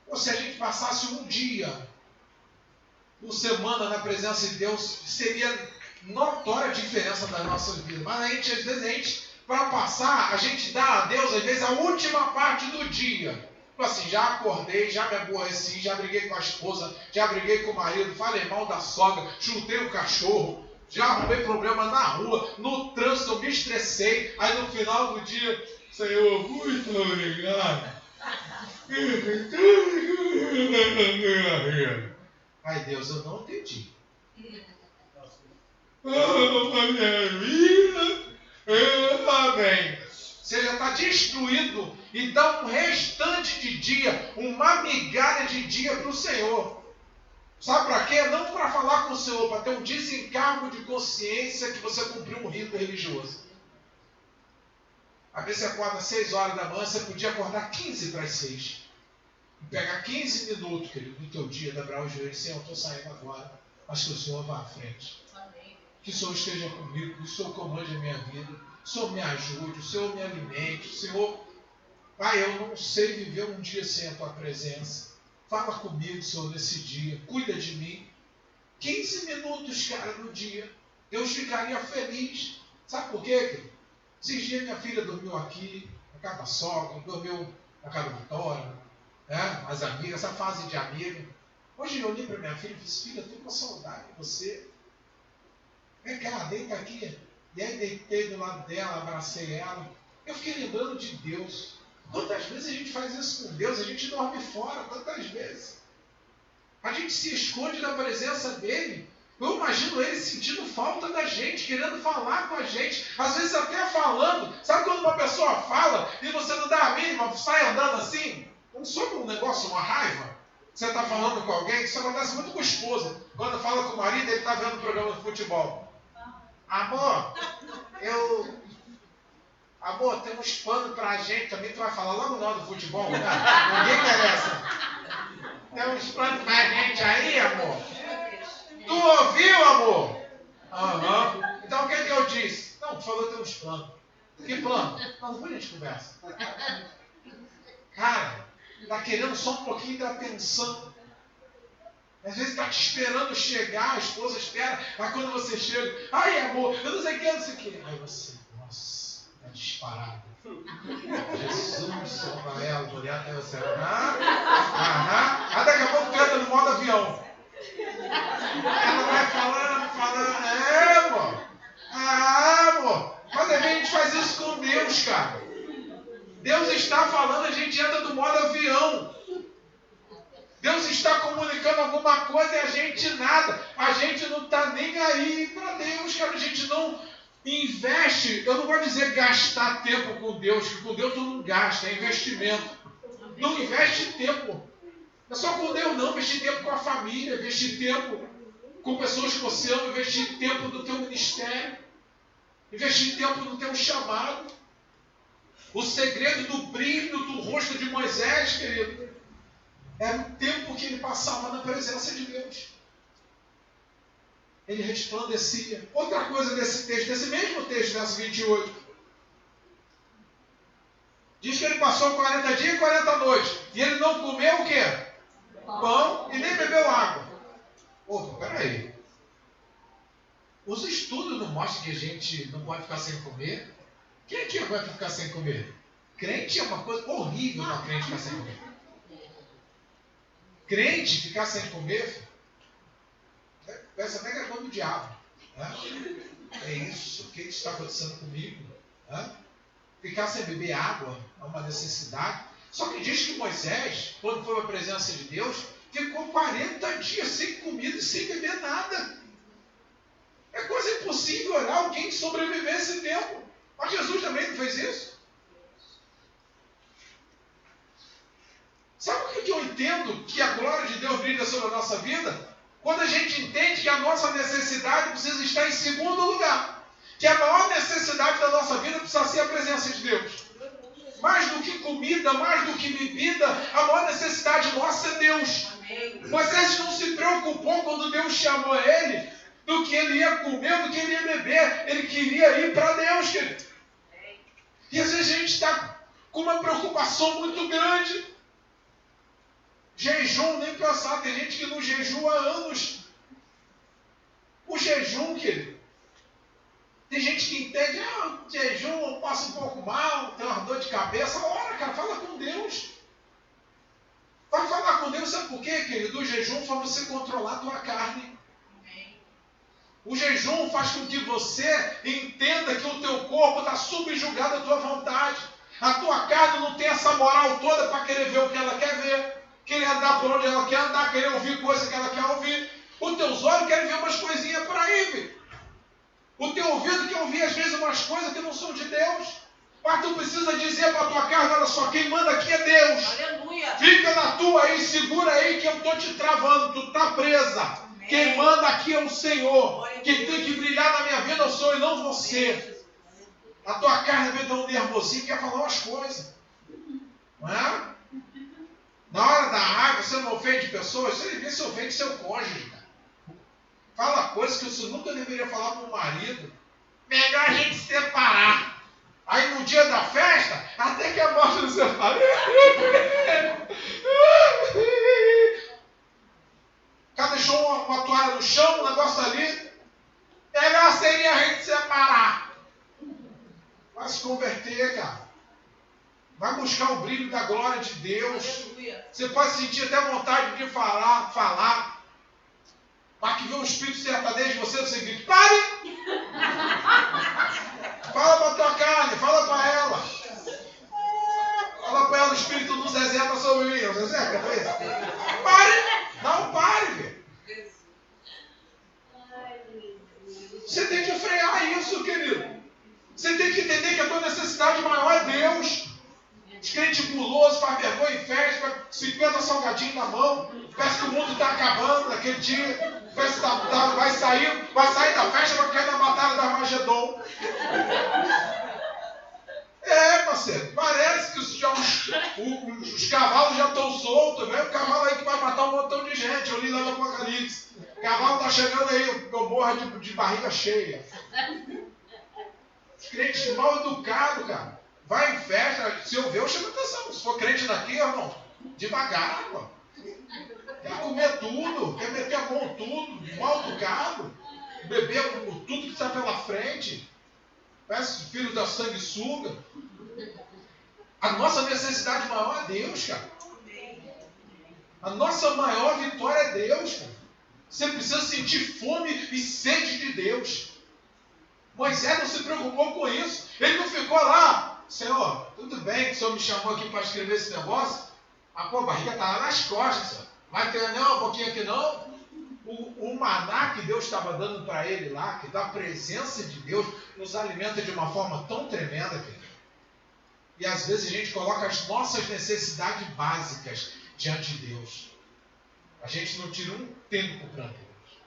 Ou se a gente passasse um dia por semana na presença de Deus, seria notória a diferença das nossas vidas. Mas às vezes, para passar, a gente dá a Deus, às vezes, a última parte do dia. Assim, já acordei, já me aborreci, já briguei com a esposa, já briguei com o marido, falei mal da sogra, chutei o cachorro, já arrumei problema na rua, no trânsito, eu me estressei. Aí no final do dia, Senhor, muito obrigado. Ai, Deus, eu não entendi. Amém. Você já está destruído e dá um restante de dia, uma migalha de dia para o Senhor. Sabe para quê? Não para falar com o Senhor, para ter um desencargo de consciência que você cumpriu um rito religioso. Às vezes você acorda às 6 horas da manhã, você podia acordar 15 para as 6. E pegar 15 minutos, querido, do teu dia, dobrar os joelhos, Senhor, eu estou saindo agora, mas que o Senhor vá à frente. Que o Senhor esteja comigo, que o Senhor comande a minha vida. O Senhor me ajude, o Senhor me alimente, o Senhor... Pai, eu não sei viver um dia sem a Tua presença. Fala comigo, Senhor, nesse dia. Cuida de mim. 15 minutos, cara, no dia. Deus ficaria feliz. Sabe por quê? Esses dias minha filha dormiu aqui, na casa da sogra, dormiu na casa da Vitória, né? As amigas, essa fase de amiga. Hoje eu olhei para minha filha e disse, filha, estou com saudade de você. Vem cá, deita aqui. E aí deitei do lado dela, abracei ela. Eu fiquei lembrando de Deus. Quantas vezes a gente faz isso com Deus? A gente dorme fora, quantas vezes? A gente se esconde da presença dEle. Eu imagino Ele sentindo falta da gente, querendo falar com a gente. Às vezes até falando. Sabe quando uma pessoa fala e você não dá a mínima, sai andando assim? Não sobe um negócio, uma raiva? Você está falando com alguém? Isso acontece muito com a esposa. Quando fala com o marido, ele está vendo o programa de futebol. Amor, Amor, tem uns panos pra gente também. Tu vai falar logo na hora do futebol, né? Ninguém interessa. Tem uns panos pra gente aí, amor? Tu ouviu, amor? Aham. Então o que eu disse? Não, tu falou que tem uns planos. Que plano? Não, depois a gente conversa. Cara, tá querendo só um pouquinho de atenção. Às vezes está te esperando chegar, a esposa espera, mas quando você chega, ai amor, eu não sei o que, não sei o que. Aí você, nossa, é disparado. Jesus, Senhor Manuel, mulher até você. Aí daqui a pouco tu entra no modo avião. Ela vai falando, amor. Amor. Mas às vezes a gente faz isso com Deus, cara. Deus está falando, a gente entra no modo avião. Deus está comunicando alguma coisa e a gente nada. A gente não está nem aí para Deus, cara. A gente não investe. Eu não vou dizer gastar tempo com Deus, que com Deus tu não gasta, é investimento. Não investe tempo. Não é só com Deus não, investir tempo com a família, investir tempo com pessoas que você ama, investir tempo no teu ministério, investir tempo no teu chamado. O segredo do brilho do rosto de Moisés, querido, era o tempo que ele passava na presença de Deus. Ele resplandecia. Outra coisa desse texto, desse mesmo texto, verso 28. Diz que ele passou 40 dias e 40 noites. E ele não comeu o quê? Pão e nem bebeu água. Opa, peraí. Os estudos não mostram que a gente não pode ficar sem comer? Quem aqui vai ficar sem comer? Crente é uma coisa horrível para crente ficar sem comer. Crente ficar sem comer, parece até que é coisa do diabo. Né? É isso, o que está acontecendo comigo? Né? Ficar sem beber água é uma necessidade. Só que diz que Moisés, quando foi a presença de Deus, ficou 40 dias sem comida e sem beber nada. É quase impossível olhar alguém sobreviver esse tempo. Mas Jesus também não fez isso. Sabe por que eu entendo que a glória de Deus brilha sobre a nossa vida? Quando a gente entende que a nossa necessidade precisa estar em segundo lugar. que a maior necessidade da nossa vida precisa ser a presença de Deus. Mais do que comida, mais do que bebida, a maior necessidade nossa é Deus. Moisés não se preocupou quando Deus chamou ele do que ele ia comer, do que ele ia beber. Ele queria ir para Deus, querido. E às vezes a gente está com uma preocupação muito grande. Jejum, nem pensar. Tem gente que não jejua há anos. O jejum, querido. Tem gente que entende, jejum, eu passo um pouco mal, tenho uma dor de cabeça. Ora, cara, fala com Deus. Vai falar com Deus, sabe por quê, querido? O jejum faz você controlar a tua carne. O jejum faz com que você entenda que o teu corpo está subjugado à tua vontade. A tua carne não tem essa moral toda para querer ver o que ela quer ver, querer andar por onde ela quer andar, querer ouvir coisa que ela quer ouvir. Os teus olhos querem ver umas coisinhas por aí, filho. O teu ouvido quer ouvir às vezes umas coisas que não são de Deus. Mas tu precisa dizer para a tua carne, olha só, quem manda aqui é Deus. Aleluia. Fica na tua aí, segura aí que eu estou te travando, tu está presa. Amém. Quem manda aqui é o Senhor. Quem tem que brilhar na minha vida é o Senhor e não você. A tua carne vem dar um nervosinho e quer falar umas coisas. Não é? Na hora da raiva, você não ofende pessoas, você ofende seu cônjuge, cara. Fala coisas que você nunca deveria falar para o marido. Melhor a gente separar. Aí no dia da festa, até que a morte não separa. O cara deixou uma toalha no chão, um negócio ali. Melhor seria a gente separar. Vai se converter, cara. Vai buscar o brilho da glória de Deus. Aleluia. Você pode sentir até vontade de falar. Mas que vê o Espírito sertanejo de você grita, pare! Fala para a tua carne, fala para ela. Fala para ela, o Espírito do Zezé está sobre mim. O Zezé, quer ver isso? Pare! Não, pare, velho. Você tem que frear isso, querido. Você tem que entender que a tua necessidade maior é Deus. Os crentes gulosos, faz vergonha em festa, 50 salgadinhos na mão, parece que o mundo está acabando naquele dia, parece que vai sair da festa para cair na batalha da Armagedon. Parceiro, parece que os cavalos já estão soltos, né? O cavalo aí que vai matar um montão de gente, eu li lá no Apocalipse. O cavalo está chegando aí, eu morro de barriga cheia. Os crentes mal educados, cara. Vai em festa, se eu ver, eu chamo atenção. Se for crente daqui, irmão, devagar, irmão. Quer comer tudo, quer meter a mão em tudo, mal educado, beber tudo que está pela frente. Parece filho da sanguessuga. A nossa necessidade maior é Deus, cara. A nossa maior vitória é Deus, cara. Você precisa sentir fome e sede de Deus. Moisés não se preocupou com isso. Ele não ficou lá. Senhor, tudo bem que o Senhor me chamou aqui para escrever esse negócio. A barriga está lá nas costas, Senhor. Vai ter um pouquinho aqui não? O maná que Deus estava dando para ele lá, que da presença de Deus, nos alimenta de uma forma tão tremenda, querido. E às vezes a gente coloca as nossas necessidades básicas diante de Deus. A gente não tira um tempo para Deus.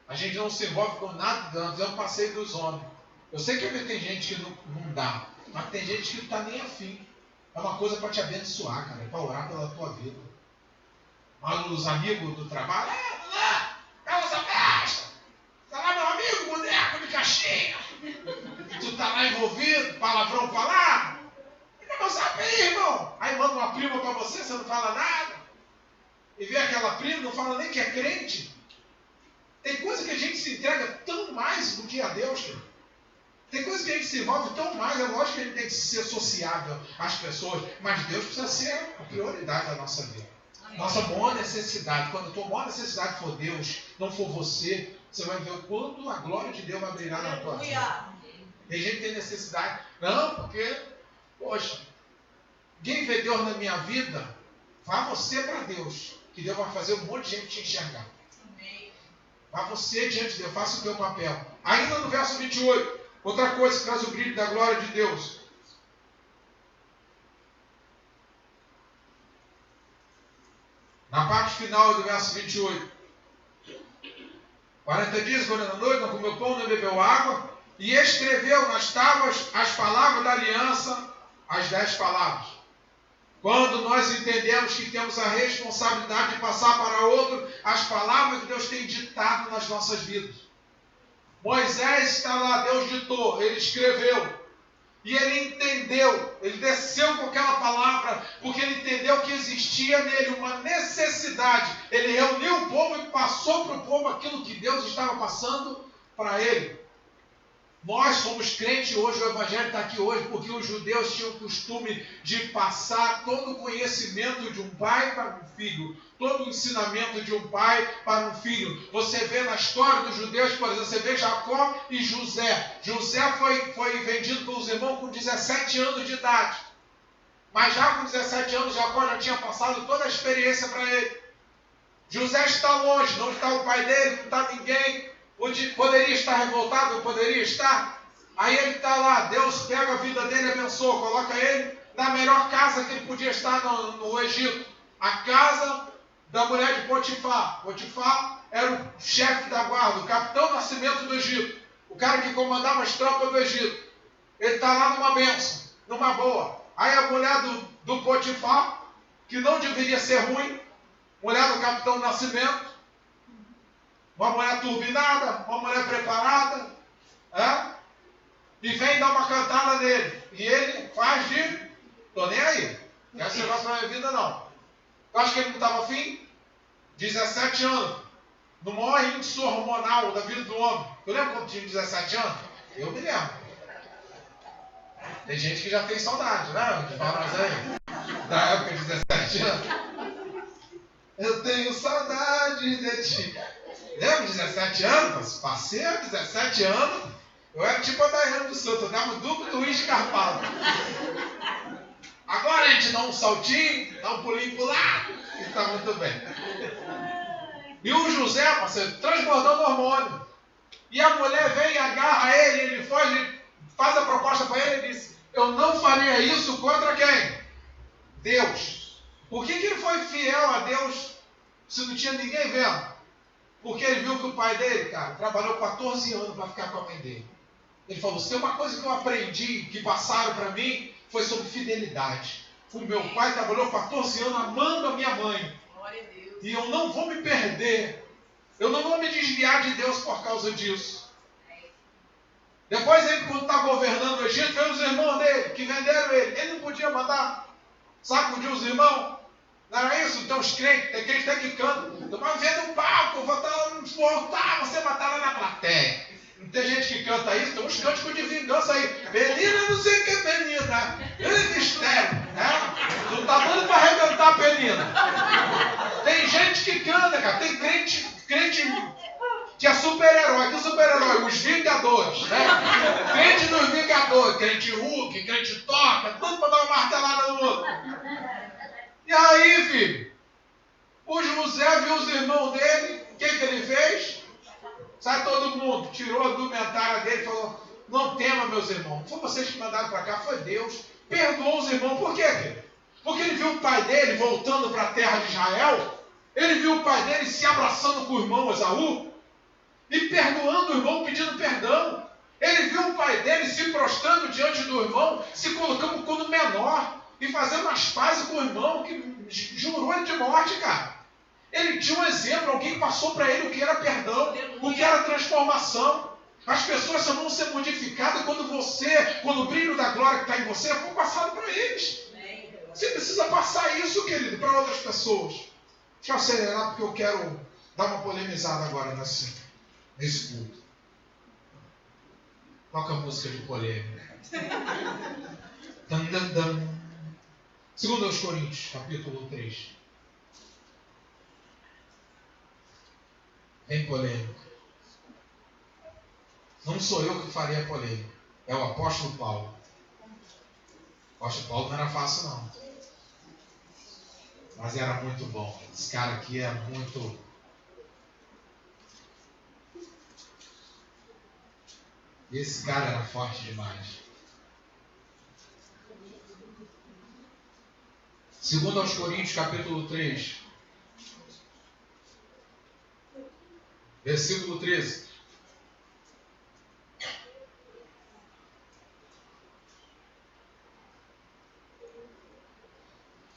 A gente não se envolve com nada, nós é um passeio dos homens. Eu sei que tem gente que não dá, mas tem gente que não está nem afim. É uma coisa para te abençoar, cara, é para orar pela tua vida. Mas os amigos do trabalho, essa festa, está lá meu amigo, boneco de caixinha. E tu está lá envolvido, palavrão falado. Eu não sabia, irmão. Aí manda uma prima para você não fala nada. E vê aquela prima, não fala nem que é crente. Tem coisa que a gente se entrega tão mais no dia a Deus, cara. Tem coisa que a gente se envolve tão mais, é lógico que a gente tem que ser sociável às pessoas, mas Deus precisa ser a prioridade da nossa vida. Nossa maior necessidade, quando a tua maior necessidade for Deus, não for você, você vai ver o quanto a glória de Deus vai brilhar na tua vida. Tem gente que tem necessidade, não, porque, poxa, quem vê Deus na minha vida, vá você para Deus, que Deus vai fazer um monte de gente te enxergar. Vá você diante de Deus, faça o teu papel. Ainda no verso 28, outra coisa que traz o brilho da glória de Deus. Na parte final do verso 28. 40 dias, 40 noites, não comeu pão, não bebeu água. e escreveu nas tábuas as palavras da aliança, as 10 palavras. Quando nós entendemos que temos a responsabilidade de passar para outro as palavras que Deus tem ditado nas nossas vidas. Moisés está lá, Deus ditou, ele escreveu. E ele entendeu, ele desceu com aquela palavra, porque ele entendeu que existia nele uma necessidade. Ele reuniu o povo e passou para o povo aquilo que Deus estava passando para ele. Nós somos crentes hoje, o Evangelho está aqui hoje, porque os judeus tinham o costume de passar todo o conhecimento de um pai para um filho, todo o ensinamento de um pai para um filho. Você vê na história dos judeus, por exemplo, você vê Jacó e José. José foi vendido pelos irmãos com 17 anos de idade. Mas já com 17 anos, Jacó já tinha passado toda a experiência para ele. José está longe, não está o pai dele, não está ninguém. Poderia estar revoltado, poderia estar. Aí ele está lá, Deus pega a vida dele, abençoa, coloca ele na melhor casa que ele podia estar no Egito. A casa da mulher de Potifar. Potifar era o chefe da guarda, o capitão nascimento do Egito. O cara que comandava as tropas do Egito. Ele está lá numa bênção, numa boa. Aí a mulher do Potifar, que não deveria ser ruim, mulher do capitão nascimento, uma mulher turbinada, uma mulher preparada, e vem dar uma cantada nele. E ele faz de, tô nem aí, não quero esse negócio na minha vida não. Eu acho que ele não estava afim. 17 anos, no maior índice hormonal da vida do homem. Tu lembra quando tinha 17 anos? Eu me lembro. Tem gente que já tem saudade, né? De nós aí, da época de 17 anos. Eu tenho saudade de ti. Lembra, 17 anos? Passei a 17 anos, eu era tipo a Daiane do Santo, eu dava duplo do uísque carpado. Agora a gente dá um saltinho, dá um pulinho pro lado, e está muito bem. E o José, parceiro, transbordando hormônio. E a mulher vem e agarra ele, ele faz a proposta para ele e diz, eu não faria isso contra quem? Deus. Por que ele foi fiel a Deus se não tinha ninguém vendo? Porque ele viu que o pai dele, cara, trabalhou 14 anos para ficar com a mãe dele. Ele falou, se tem uma coisa que eu aprendi, que passaram para mim, foi sobre fidelidade. O meu pai trabalhou 14 anos amando a minha mãe. Glória a Deus. E eu não vou me perder. Eu não vou me desviar de Deus por causa disso. Depois ele, quando está governando o Egito, veio os irmãos dele, que venderam ele. Ele não podia mandar sacudir os irmãos. Não era isso? Então os crentes, tem crente até que canta. Tu vai ver no palco, vou voltar, você vai estar lá na plateia. Não tem gente que canta isso, tem uns cânticos de vingança aí. Penina, não sei o que é penina. Ele mistério, né? Tu tá dando para arrebentar a penina. Tem gente que canta, cara. Tem crente que é super-herói. Que super-herói? Os Vingadores, né? Crente dos Vingadores. Crente Hulk, crente toca, tudo para dar uma martelada no outro. E aí, filho, o José viu os irmãos dele, o que ele fez? Sai todo mundo, tirou a indumentária dele e falou, não tema, meus irmãos, não foi vocês que mandaram para cá, foi Deus. Perdoou os irmãos, por quê, filho? Porque ele viu o pai dele voltando para a terra de Israel, ele viu o pai dele se abraçando com o irmão Esaú, e perdoando o irmão, pedindo perdão. Ele viu o pai dele se prostrando diante do irmão, se colocando como menor, e fazendo as pazes com o irmão que jurou ele de morte, cara. Ele tinha um exemplo, alguém passou para ele o que era perdão, o que era transformação. As pessoas só vão ser modificadas quando o brilho da glória que está em você for passado para eles. Você precisa passar isso, querido, para outras pessoas. Deixa eu acelerar porque eu quero dar uma polemizada agora nesse culto. Toca a música de polêmica. Dam, dam, dam. 2 Coríntios, capítulo 3. Vem polêmica. Não sou eu que farei a polêmica. É o apóstolo Paulo. O apóstolo Paulo não era fácil, não. Mas era muito bom. Esse cara aqui é muito... Esse cara era forte demais. 2 Coríntios, capítulo 3, versículo 13.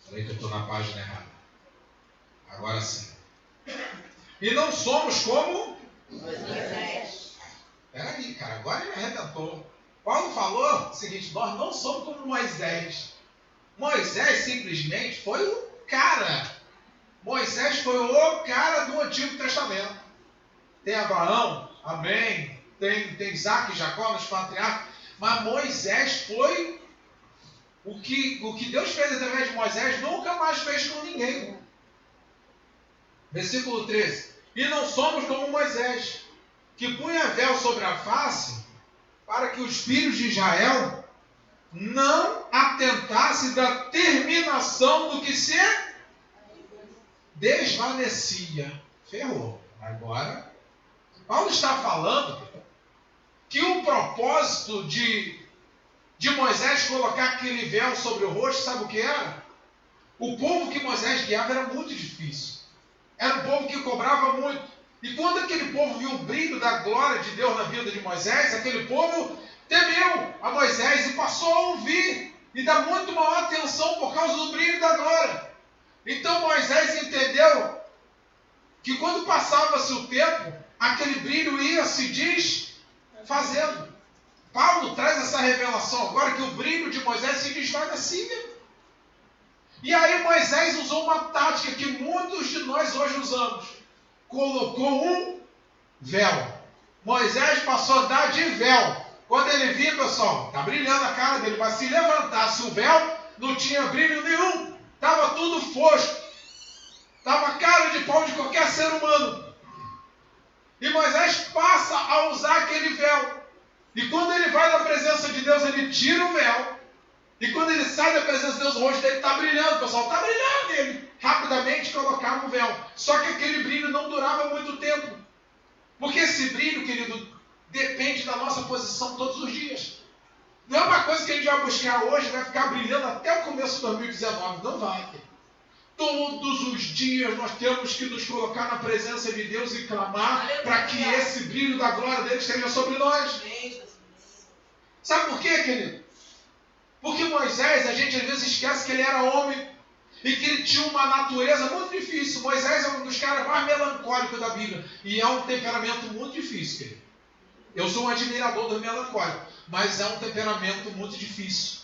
Falei que eu estou na página errada. Agora sim. E não somos como Moisés. Peraí, cara, agora ele arrebentou. Paulo falou o seguinte: nós não somos como Moisés. Moisés simplesmente foi o cara. Moisés foi o cara do Antigo Testamento. Tem Abraão, amém. Tem Isaac e Jacó nos patriarcas. Mas Moisés foi o que Deus fez através de Moisés, nunca mais fez com ninguém. Versículo 13. E não somos como Moisés, que punha véu sobre a face, para que os filhos de Israel não atentassem da terminação do que se desvanecia. Ferrou. Agora, Paulo está falando que o propósito de Moisés colocar aquele véu sobre o rosto, sabe o que era? O povo que Moisés guiava era muito difícil. Era um povo que cobrava muito. E quando aquele povo viu o brilho da glória de Deus na vida de Moisés, aquele povo temeu a Moisés e passou a ouvir e dar muito maior atenção por causa do brilho da glória. Então Moisés entendeu que quando passava-se o tempo, aquele brilho ia se desfazendo. Paulo traz essa revelação agora que o brilho de Moisés se desvanecia. E aí Moisés usou uma tática que muitos de nós hoje usamos. Colocou um véu. Moisés passou a andar de véu. Quando ele via, pessoal, está brilhando a cara dele, mas se levantasse o véu, não tinha brilho nenhum. Estava tudo fosco. Estava a cara de pau de qualquer ser humano. E Moisés passa a usar aquele véu. E quando ele vai na presença de Deus, ele tira o véu. E quando ele sai da presença de Deus, o rosto dele está brilhando, pessoal, está brilhando. Ele rapidamente colocava o véu. Só que aquele brilho não durava muito tempo. Porque esse brilho, querido, depende da nossa posição todos os dias. Não é uma coisa que a gente vai buscar hoje, vai ficar brilhando até o começo de 2019. Não vai. Todos os dias nós temos que nos colocar na presença de Deus e clamar para que esse brilho da glória dele esteja sobre nós. Sabe por quê, querido? Porque Moisés, a gente às vezes esquece que ele era homem e que ele tinha uma natureza muito difícil. Moisés é um dos caras mais melancólicos da Bíblia e é um temperamento muito difícil, querido. Eu sou um admirador do melancólico, mas é um temperamento muito difícil.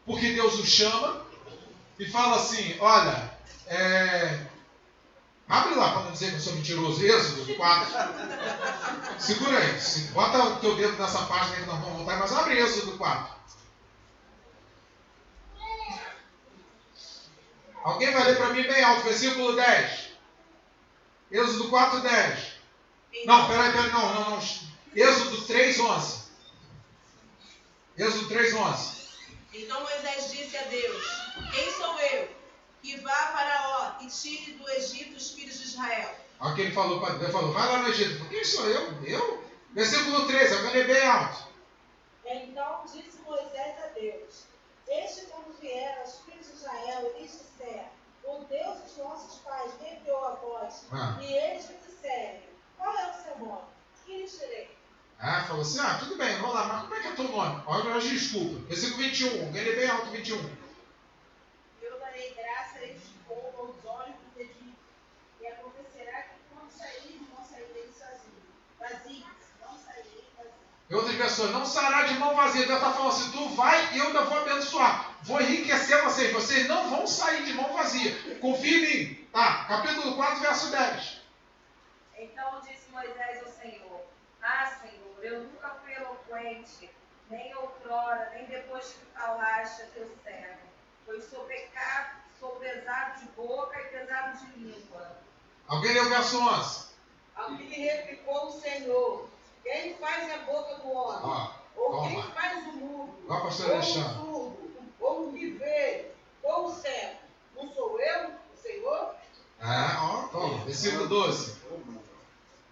Porque Deus o chama e fala assim, olha, abre lá para não dizer que eu sou mentiroso, Êxodo 4. Segura aí, bota o teu dedo nessa página que nós vamos voltar, mas abre Êxodo 4. Alguém vai ler para mim bem alto, versículo 10. Êxodo 4, 10. Não, peraí, não. Êxodo 3, 11. Êxodo 3, 11. Então Moisés disse a Deus, quem sou eu, que vá a Faraó e tire do Egito os filhos de Israel? Olha o que ele falou para Deus, ele falou, vai lá no Egito. Quem sou eu? Eu? Versículo 13, alguém lê bem alto. Então disse Moisés a Deus, deixe quando vieram os filhos de Israel e lhes disseram, o Deus dos nossos pais me enviou a vós, e eles me disserem, qual é o seu nome? Que lhes direi? Falou assim, tudo bem, vamos lá, mas como é que é teu nome? Olha, desculpa. Versículo 21, alguém lê bem alto, 21. Eu darei graça a este povo aos olhos dos egípcios, e acontecerá que quando saírem, não sairei vazios, não sairei vazios. E outras pessoas, não sairá de mão vazia. Deus está falando assim, tu vai e eu ainda vou abençoar. Vou enriquecer vocês. Vocês não vão sair de mão vazia. Confia em mim. Tá, capítulo 4, verso 10. Então disse Moisés ao Senhor, Senhor, eu nunca fui eloquente, nem outrora, nem depois que falaste a teu servo. Pois sou pecado, sou pesado de boca e pesado de língua. Alguém leu o verso 11? Ao que lhe replicou o Senhor, quem faz a boca do homem? Ou quem faz o mudo? Ó, pastor ou Alexandre. o surdo? Ou o que vê? Ou o cego? Não sou eu, o Senhor? Toma, versículo 12.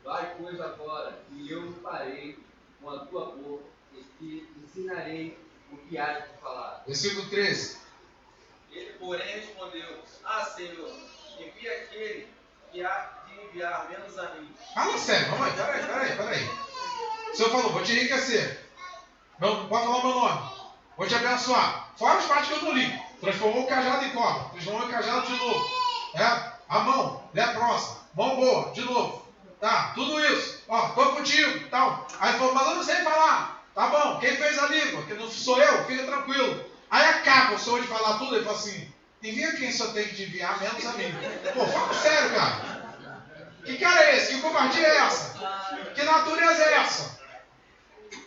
Vai, pois, agora, e eu farei com a tua boca, e te ensinarei o que há de falar. Versículo 13. Ele, porém, respondeu, Senhor, envia aquele que há de enviar menos a mim. Fala sério, vamos aí, peraí. O Senhor falou, vou te enriquecer. Não pode falar o meu nome. Vou te abençoar. Fora as partes que eu não li. Transformou o cajado em cobra. Transformou o cajado de novo. A mão, leprosa. Mão boa, de novo. Tá, tudo isso. Ó, tô contigo, tal. Aí ele falou, mas eu não sei falar. Tá bom, quem fez a língua? Que não sou eu, fica tranquilo. Aí acaba o senhor de falar tudo, ele fala assim, envia quem só tem que enviar, menos a mim. Pô, fala sério, cara. Que cara é esse? Que covardia é essa? Que natureza é essa?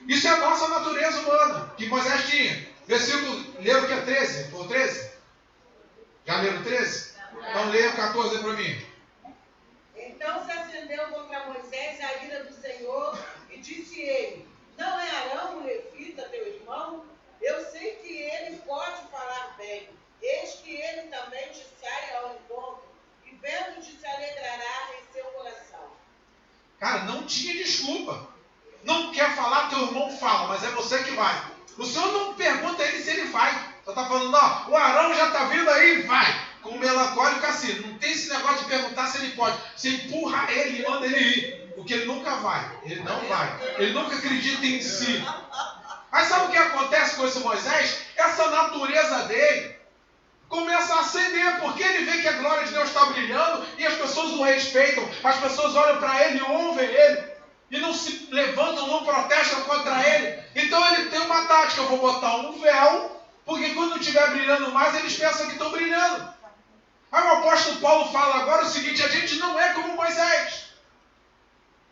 Isso é a nossa natureza humana, que Moisés tinha. Versículo, leram o que é 13? Foi o 13? Já leram o 13? Então leia o 14 para mim. Então se acendeu contra Moisés a ira do Senhor e disse ele, não é Arão o levita teu irmão? Eu sei que ele pode falar bem. Eis que ele também te sai ao encontro e vendo-te se alegrará em seu coração. Cara, não tinha desculpa. Não quer falar, teu irmão fala, mas é você que vai. O Senhor não pergunta a ele se ele vai. Só está falando, ó, o Arão já está vindo aí, vai. Com o melancólico assim. Não tem esse negócio de perguntar se ele pode. Você empurra ele e manda ele ir. Porque ele nunca vai. Ele não vai. Ele nunca acredita em si. Mas sabe o que acontece com esse Moisés? Essa natureza dele começa a acender, porque ele vê que a glória de Deus está brilhando e as pessoas o respeitam. As pessoas olham para ele e ouvem ele. E não se levantam, não protestam contra ele. Então ele tem uma tática, eu vou botar um véu, porque quando estiver brilhando mais, eles pensam que estão brilhando. Aí o apóstolo Paulo fala agora o seguinte, a gente não é como Moisés.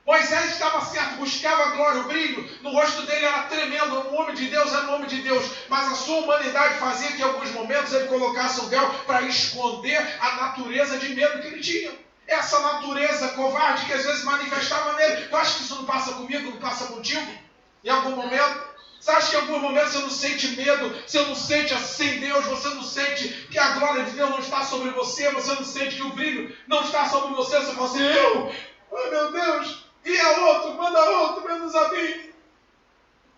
Moisés estava certo, buscava a glória, o brilho, no rosto dele era tremendo, um homem de Deus era um homem de Deus, mas a sua humanidade fazia que em alguns momentos ele colocasse um véu para esconder a natureza de medo que ele tinha. Essa natureza covarde que às vezes manifestava nele. Tu acha que isso não passa comigo, não passa contigo? Em algum momento? Você acha que em algum momento você não sente medo, você não sente assim Deus, você não sente que a glória de Deus não está sobre você, você não sente que o brilho não está sobre você, você fala assim, oh meu Deus, e a outro, manda outro, menos a mim.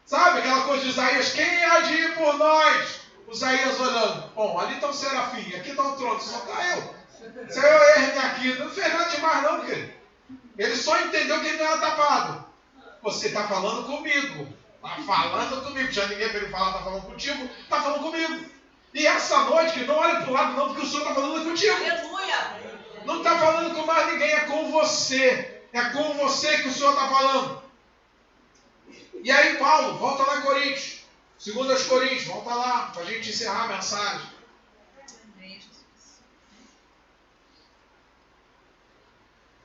Sabe aquela coisa de Isaías, quem há de ir por nós? O Isaías olhando, bom, ali está o serafim, aqui está o trono, só está eu. Se eu ergue aqui, não fez nada demais não, querido. Ele só entendeu que ele não era tapado. Você está falando comigo. Está falando comigo. Já ninguém para ele falar, está falando contigo. Está falando comigo. E essa noite, que não olhe para o lado não, porque o Senhor está falando contigo. Aleluia! Não está falando com mais ninguém, é com você. É com você que o Senhor está falando. E aí Paulo, volta lá em Coríntios. 2 Coríntios, volta lá, para a gente encerrar a mensagem.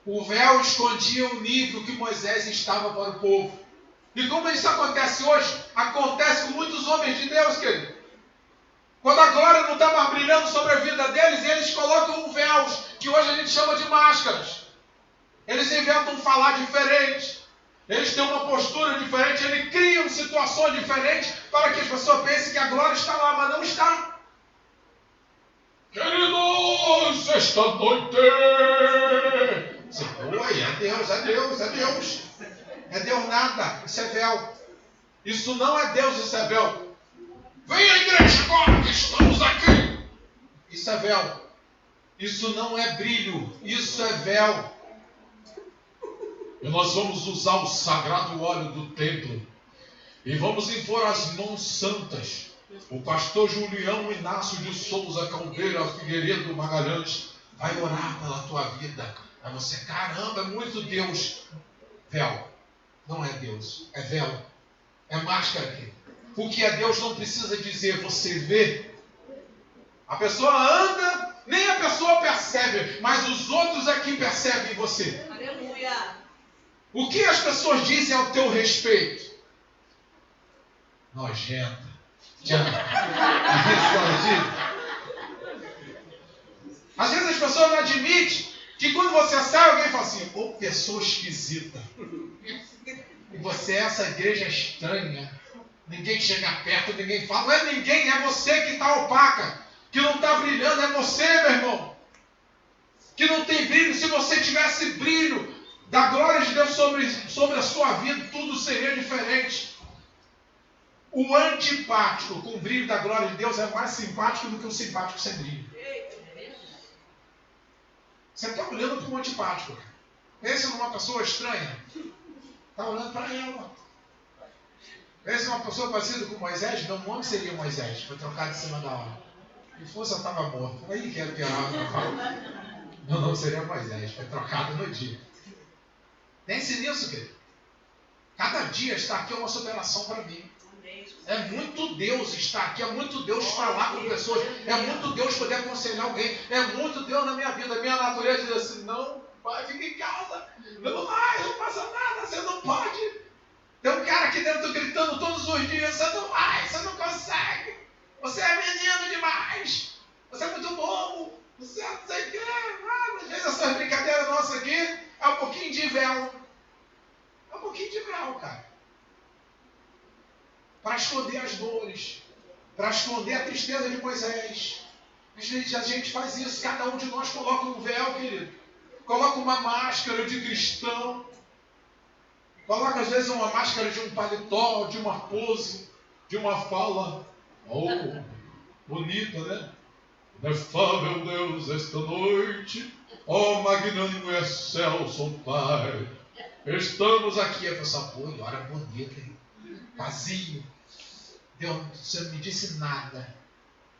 O véu escondia o nível que Moisés estava para o povo. E como isso acontece hoje? Acontece com muitos homens de Deus, querido. Quando a glória não está mais brilhando sobre a vida deles, eles colocam véus, que hoje a gente chama de máscaras. Eles inventam falar diferente. Eles têm uma postura diferente. Eles criam situações diferentes para que as pessoas pensem que a glória está lá, mas não está. Queridos, esta noite... Oi, é Deus, é Deus, é Deus. É Deus nada, isso é véu. Isso não é Deus, isso é véu. Vem à igreja agora que estamos aqui. Isso é véu. Isso não é brilho, isso é véu. E nós vamos usar o sagrado óleo do templo. E vamos impor as mãos santas. O pastor Julião Inácio de Souza Caldeira Figueiredo Magalhães vai orar pela tua vida. Aí você, caramba, é muito Deus. Véu. Não é Deus, é véu. É máscara aqui. O que é Deus não precisa dizer, você vê. A pessoa anda, nem a pessoa percebe, mas os outros é que percebem você. Aleluia. O que as pessoas dizem ao teu respeito? Nojenta. Às vezes as pessoas não admitem que quando você sai, alguém fala assim, ô pessoa esquisita. E você é essa igreja estranha. Ninguém chega perto, ninguém fala. Não é ninguém, é você que está opaca. Que não está brilhando, é você, meu irmão. Que não tem brilho. Se você tivesse brilho da glória de Deus sobre a sua vida, tudo seria diferente. O antipático com o brilho da glória de Deus é mais simpático do que o simpático sem brilho. Você está olhando para um antipático. Pensa numa pessoa estranha. Está olhando para ela. Pensa numa pessoa parecida com Moisés. Meu nome seria Moisés. Foi trocado em cima da hora. Se fosse, eu estava morto. Aí que era pior. Meu nome seria Moisés, foi trocado no dia. Pense nisso, querido. Cada dia estar aqui é uma superação para mim. É muito Deus estar aqui, é muito Deus falar com pessoas, é muito Deus poder aconselhar alguém, é muito Deus na minha vida. Minha natureza diz assim: não, vai, fica em casa, não vai, não passa nada, você não pode. Tem um cara aqui dentro gritando todos os dias: você não vai, você não consegue, você é menino demais, você é muito bobo, você não sei o que. Às vezes essas brincadeiras nossas aqui é um pouquinho de véu. É um pouquinho de véu, cara. Para esconder as dores, para esconder a tristeza de Moisés. Às vezes a gente faz isso, cada um de nós coloca um véu, querido. Coloca uma máscara de cristão. Coloca às vezes uma máscara de um paletó, de uma pose, de uma fala. Oh, bonita, né? Inefável Deus, esta noite, ó magnânimo e excelso Pai, estamos aqui. Eu falo, pô, hora bonita, hein? Vazio. Deus, você não me disse nada.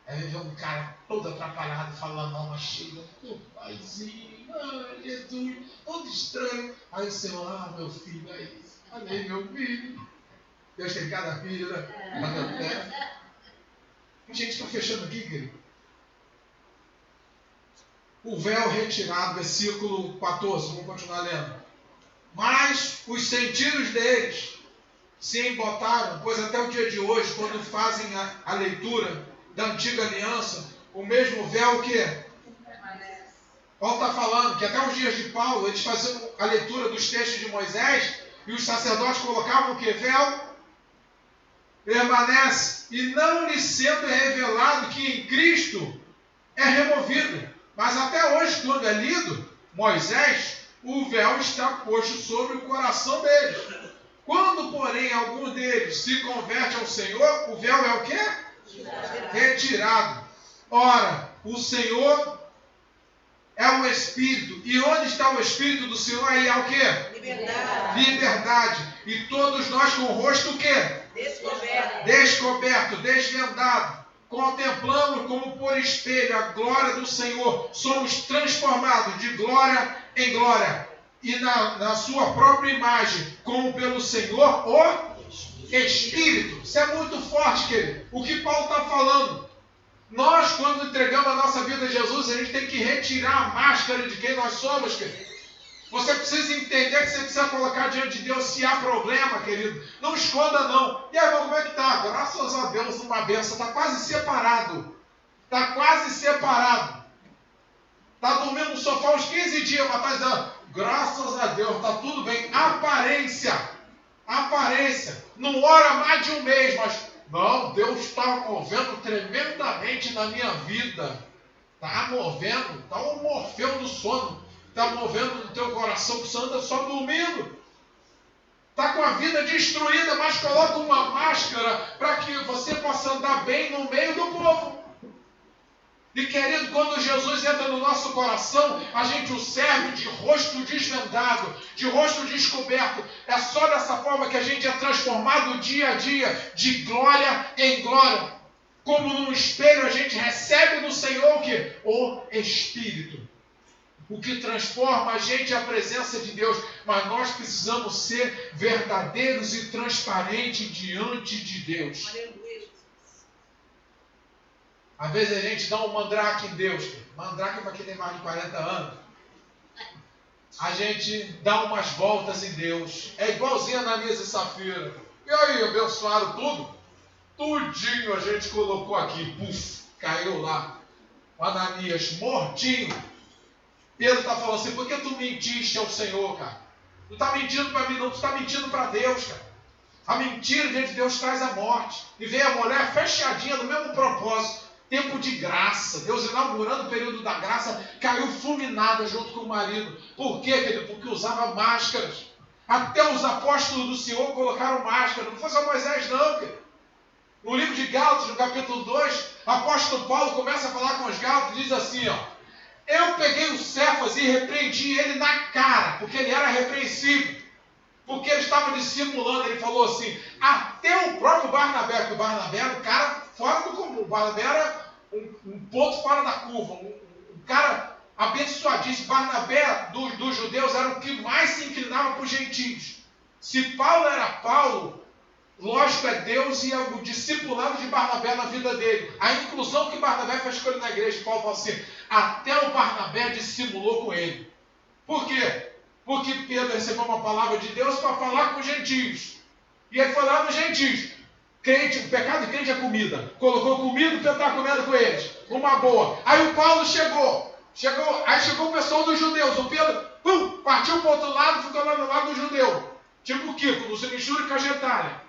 Aí vem um cara todo atrapalhado, falando alma cheia, paizinho, Jesus, todo estranho. Aí o Senhor, meu filho, aí, olha aí, meu filho. Deus tem cada filho, né? A gente está fechando aqui, querido. O véu retirado, versículo 14, vamos continuar lendo. Mas os sentidos deles se embotaram, pois até o dia de hoje, quando fazem a leitura da antiga aliança, o mesmo véu que Paulo está falando, que até os dias de Paulo, eles faziam a leitura dos textos de Moisés, e os sacerdotes colocavam o que? Véu permanece, e não lhe sendo revelado que em Cristo é removido. Mas até hoje, quando é lido Moisés, o véu está posto sobre o coração deles. Quando, porém, algum deles se converte ao Senhor, o véu é o quê? Retirado. Ora, o Senhor é o Espírito. E onde está o Espírito do Senhor? Aí é o quê? Liberdade. Liberdade. E todos nós com o rosto o quê? Descoberto, desvendado. Contemplamos como por espelho a glória do Senhor. Somos transformados de glória em glória. E na sua própria imagem, como pelo Senhor, o Espírito. Isso é muito forte, querido. O que Paulo está falando? Nós, quando entregamos a nossa vida a Jesus, a gente tem que retirar a máscara de quem nós somos, querido. Você precisa entender que você precisa colocar diante de Deus se há problema, querido. Não esconda, não. E aí, irmão, como é que está? Graças a Deus, uma benção. Está quase separado. Está quase separado. Está dormindo no sofá uns 15 dias, mas está dizendo, graças a Deus, está tudo bem. Aparência. Não ora mais de um mês, mas não, Deus está movendo tremendamente na minha vida. Está movendo, está um Morfeu do sono. Está movendo no teu coração, que você anda só dormindo. Está com a vida destruída, mas coloca uma máscara para que você possa andar bem no meio do povo. E querido, quando Jesus entra no nosso coração, a gente o serve de rosto desvendado, de rosto descoberto. É só dessa forma que a gente é transformado dia a dia, de glória em glória. Como num espelho a gente recebe do Senhor o quê? O Espírito. O que transforma a gente é a presença de Deus. Mas nós precisamos ser verdadeiros e transparentes diante de Deus. Aleluia. Às vezes a gente dá um mandrake em Deus. Mandrake para quem tem mais de 40 anos. A gente dá umas voltas em Deus. É igualzinho a Ananias e Safira. E aí, abençoaram tudo? Tudinho a gente colocou aqui. Puf, caiu lá. O Ananias mortinho. Pedro está falando assim, por que tu mentiste ao Senhor, cara? Tu está mentindo para mim, não, tu está mentindo para Deus, cara. A mentira diante de Deus traz a morte. E veio a mulher fechadinha no mesmo propósito. Tempo de graça, Deus inaugurando o período da graça, caiu fulminada junto com o marido. Por quê, querido? Porque usava máscaras. Até os apóstolos do Senhor colocaram máscara. Não foi só Moisés, não, querido. No livro de Gálatas, no capítulo 2, o apóstolo Paulo começa a falar com os Gálatas e diz assim, ó, eu peguei o Cefas e repreendi ele na cara, porque ele era repreensível. Porque ele estava dissimulando, ele falou assim, até o próprio Barnabé, que o Barnabé era um cara fora do comum. O Barnabé era um ponto fora da curva, um cara abençoadíssimo. Barnabé dos judeus era o que mais se inclinava para os gentios. Se Paulo era Paulo, lógico, é Deus e é o discipulado de Barnabé na vida dele. A inclusão que Barnabé fez com ele na igreja, Paulo falou assim, até o Barnabé dissimulou com ele. Por quê? Porque Pedro recebeu uma palavra de Deus para falar com os gentios. E ele foi lá nos gentios. Crente, o pecado de crente é comida. Colocou comida e Pedro estava comendo com eles. Uma boa. Aí o Paulo chegou. Aí chegou o pessoal dos judeus. O Pedro partiu para o outro lado, ficou lá no lado do judeu. Tipo o Kiko, não se mistura com a gentalha.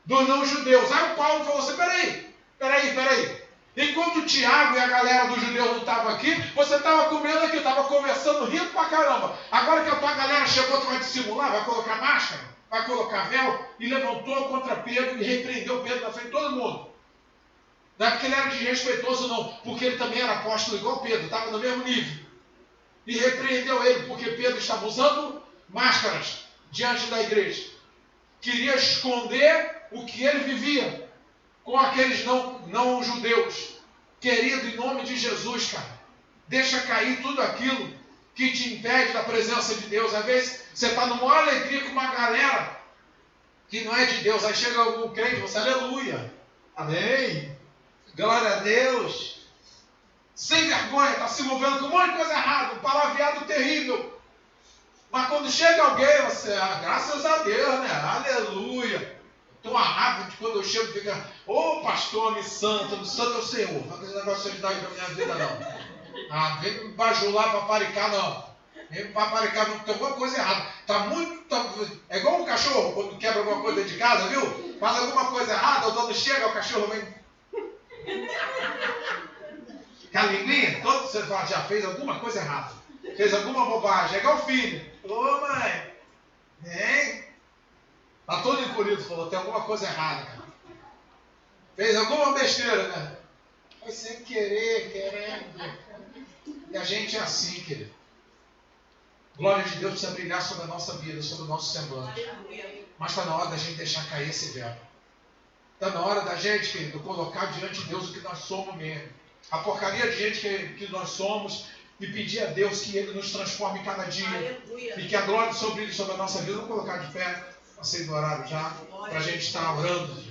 Dos não-judeus. Aí o Paulo falou assim, peraí. Enquanto o Tiago e a galera dos judeus não estavam aqui, você estava comendo aqui, estava conversando, rindo pra caramba. Agora que a tua galera chegou, tu vai dissimular, vai colocar máscara, vai colocar véu, e levantou contra Pedro e repreendeu Pedro na frente de todo mundo. Não é porque ele era desrespeitoso não, porque ele também era apóstolo igual Pedro, estava no mesmo nível. E repreendeu ele, porque Pedro estava usando máscaras diante da igreja. Queria esconder o que ele vivia com aqueles não judeus. Querido, em nome de Jesus, cara, deixa cair tudo aquilo que te impede da presença de Deus. Às vezes você está numa maior alegria com uma galera que não é de Deus. Aí chega o crente, você, aleluia, amém, glória a Deus, sem vergonha, está se envolvendo com um monte de coisa errada, um palavreado terrível. Mas quando chega alguém, você, graças a Deus, né, aleluia. Estou amarrado de quando eu chego, fica, ô pastor, me santo é o Senhor. Não faz esse negócio de ajudar na minha vida, não. Vem me bajular, paparicar, não. Vem me paparicar, não tem alguma coisa errada. É igual um cachorro, quando quebra alguma coisa dentro de casa, viu? Faz alguma coisa errada, o dono chega, o cachorro vem. Com a linguinha, todo você fala, já fez alguma coisa errada. Fez alguma bobagem. É igual o filho. Ô mãe, hein? Está todo encolhido, falou, tem alguma coisa errada, cara. Fez alguma besteira, né? Foi sem querer, querendo. E a gente é assim, querido. Glória de Deus precisa brilhar sobre a nossa vida, sobre o nosso semblante. Mas está na hora da gente deixar cair esse véu. Está na hora da gente, querido, colocar diante de Deus o que nós somos mesmo. A porcaria de gente que nós somos e pedir a Deus que Ele nos transforme cada dia. Aleluia. E que a glória sobre Ele, sobre a nossa vida, vamos colocar de pé. Passei do horário já, para a gente estar orando.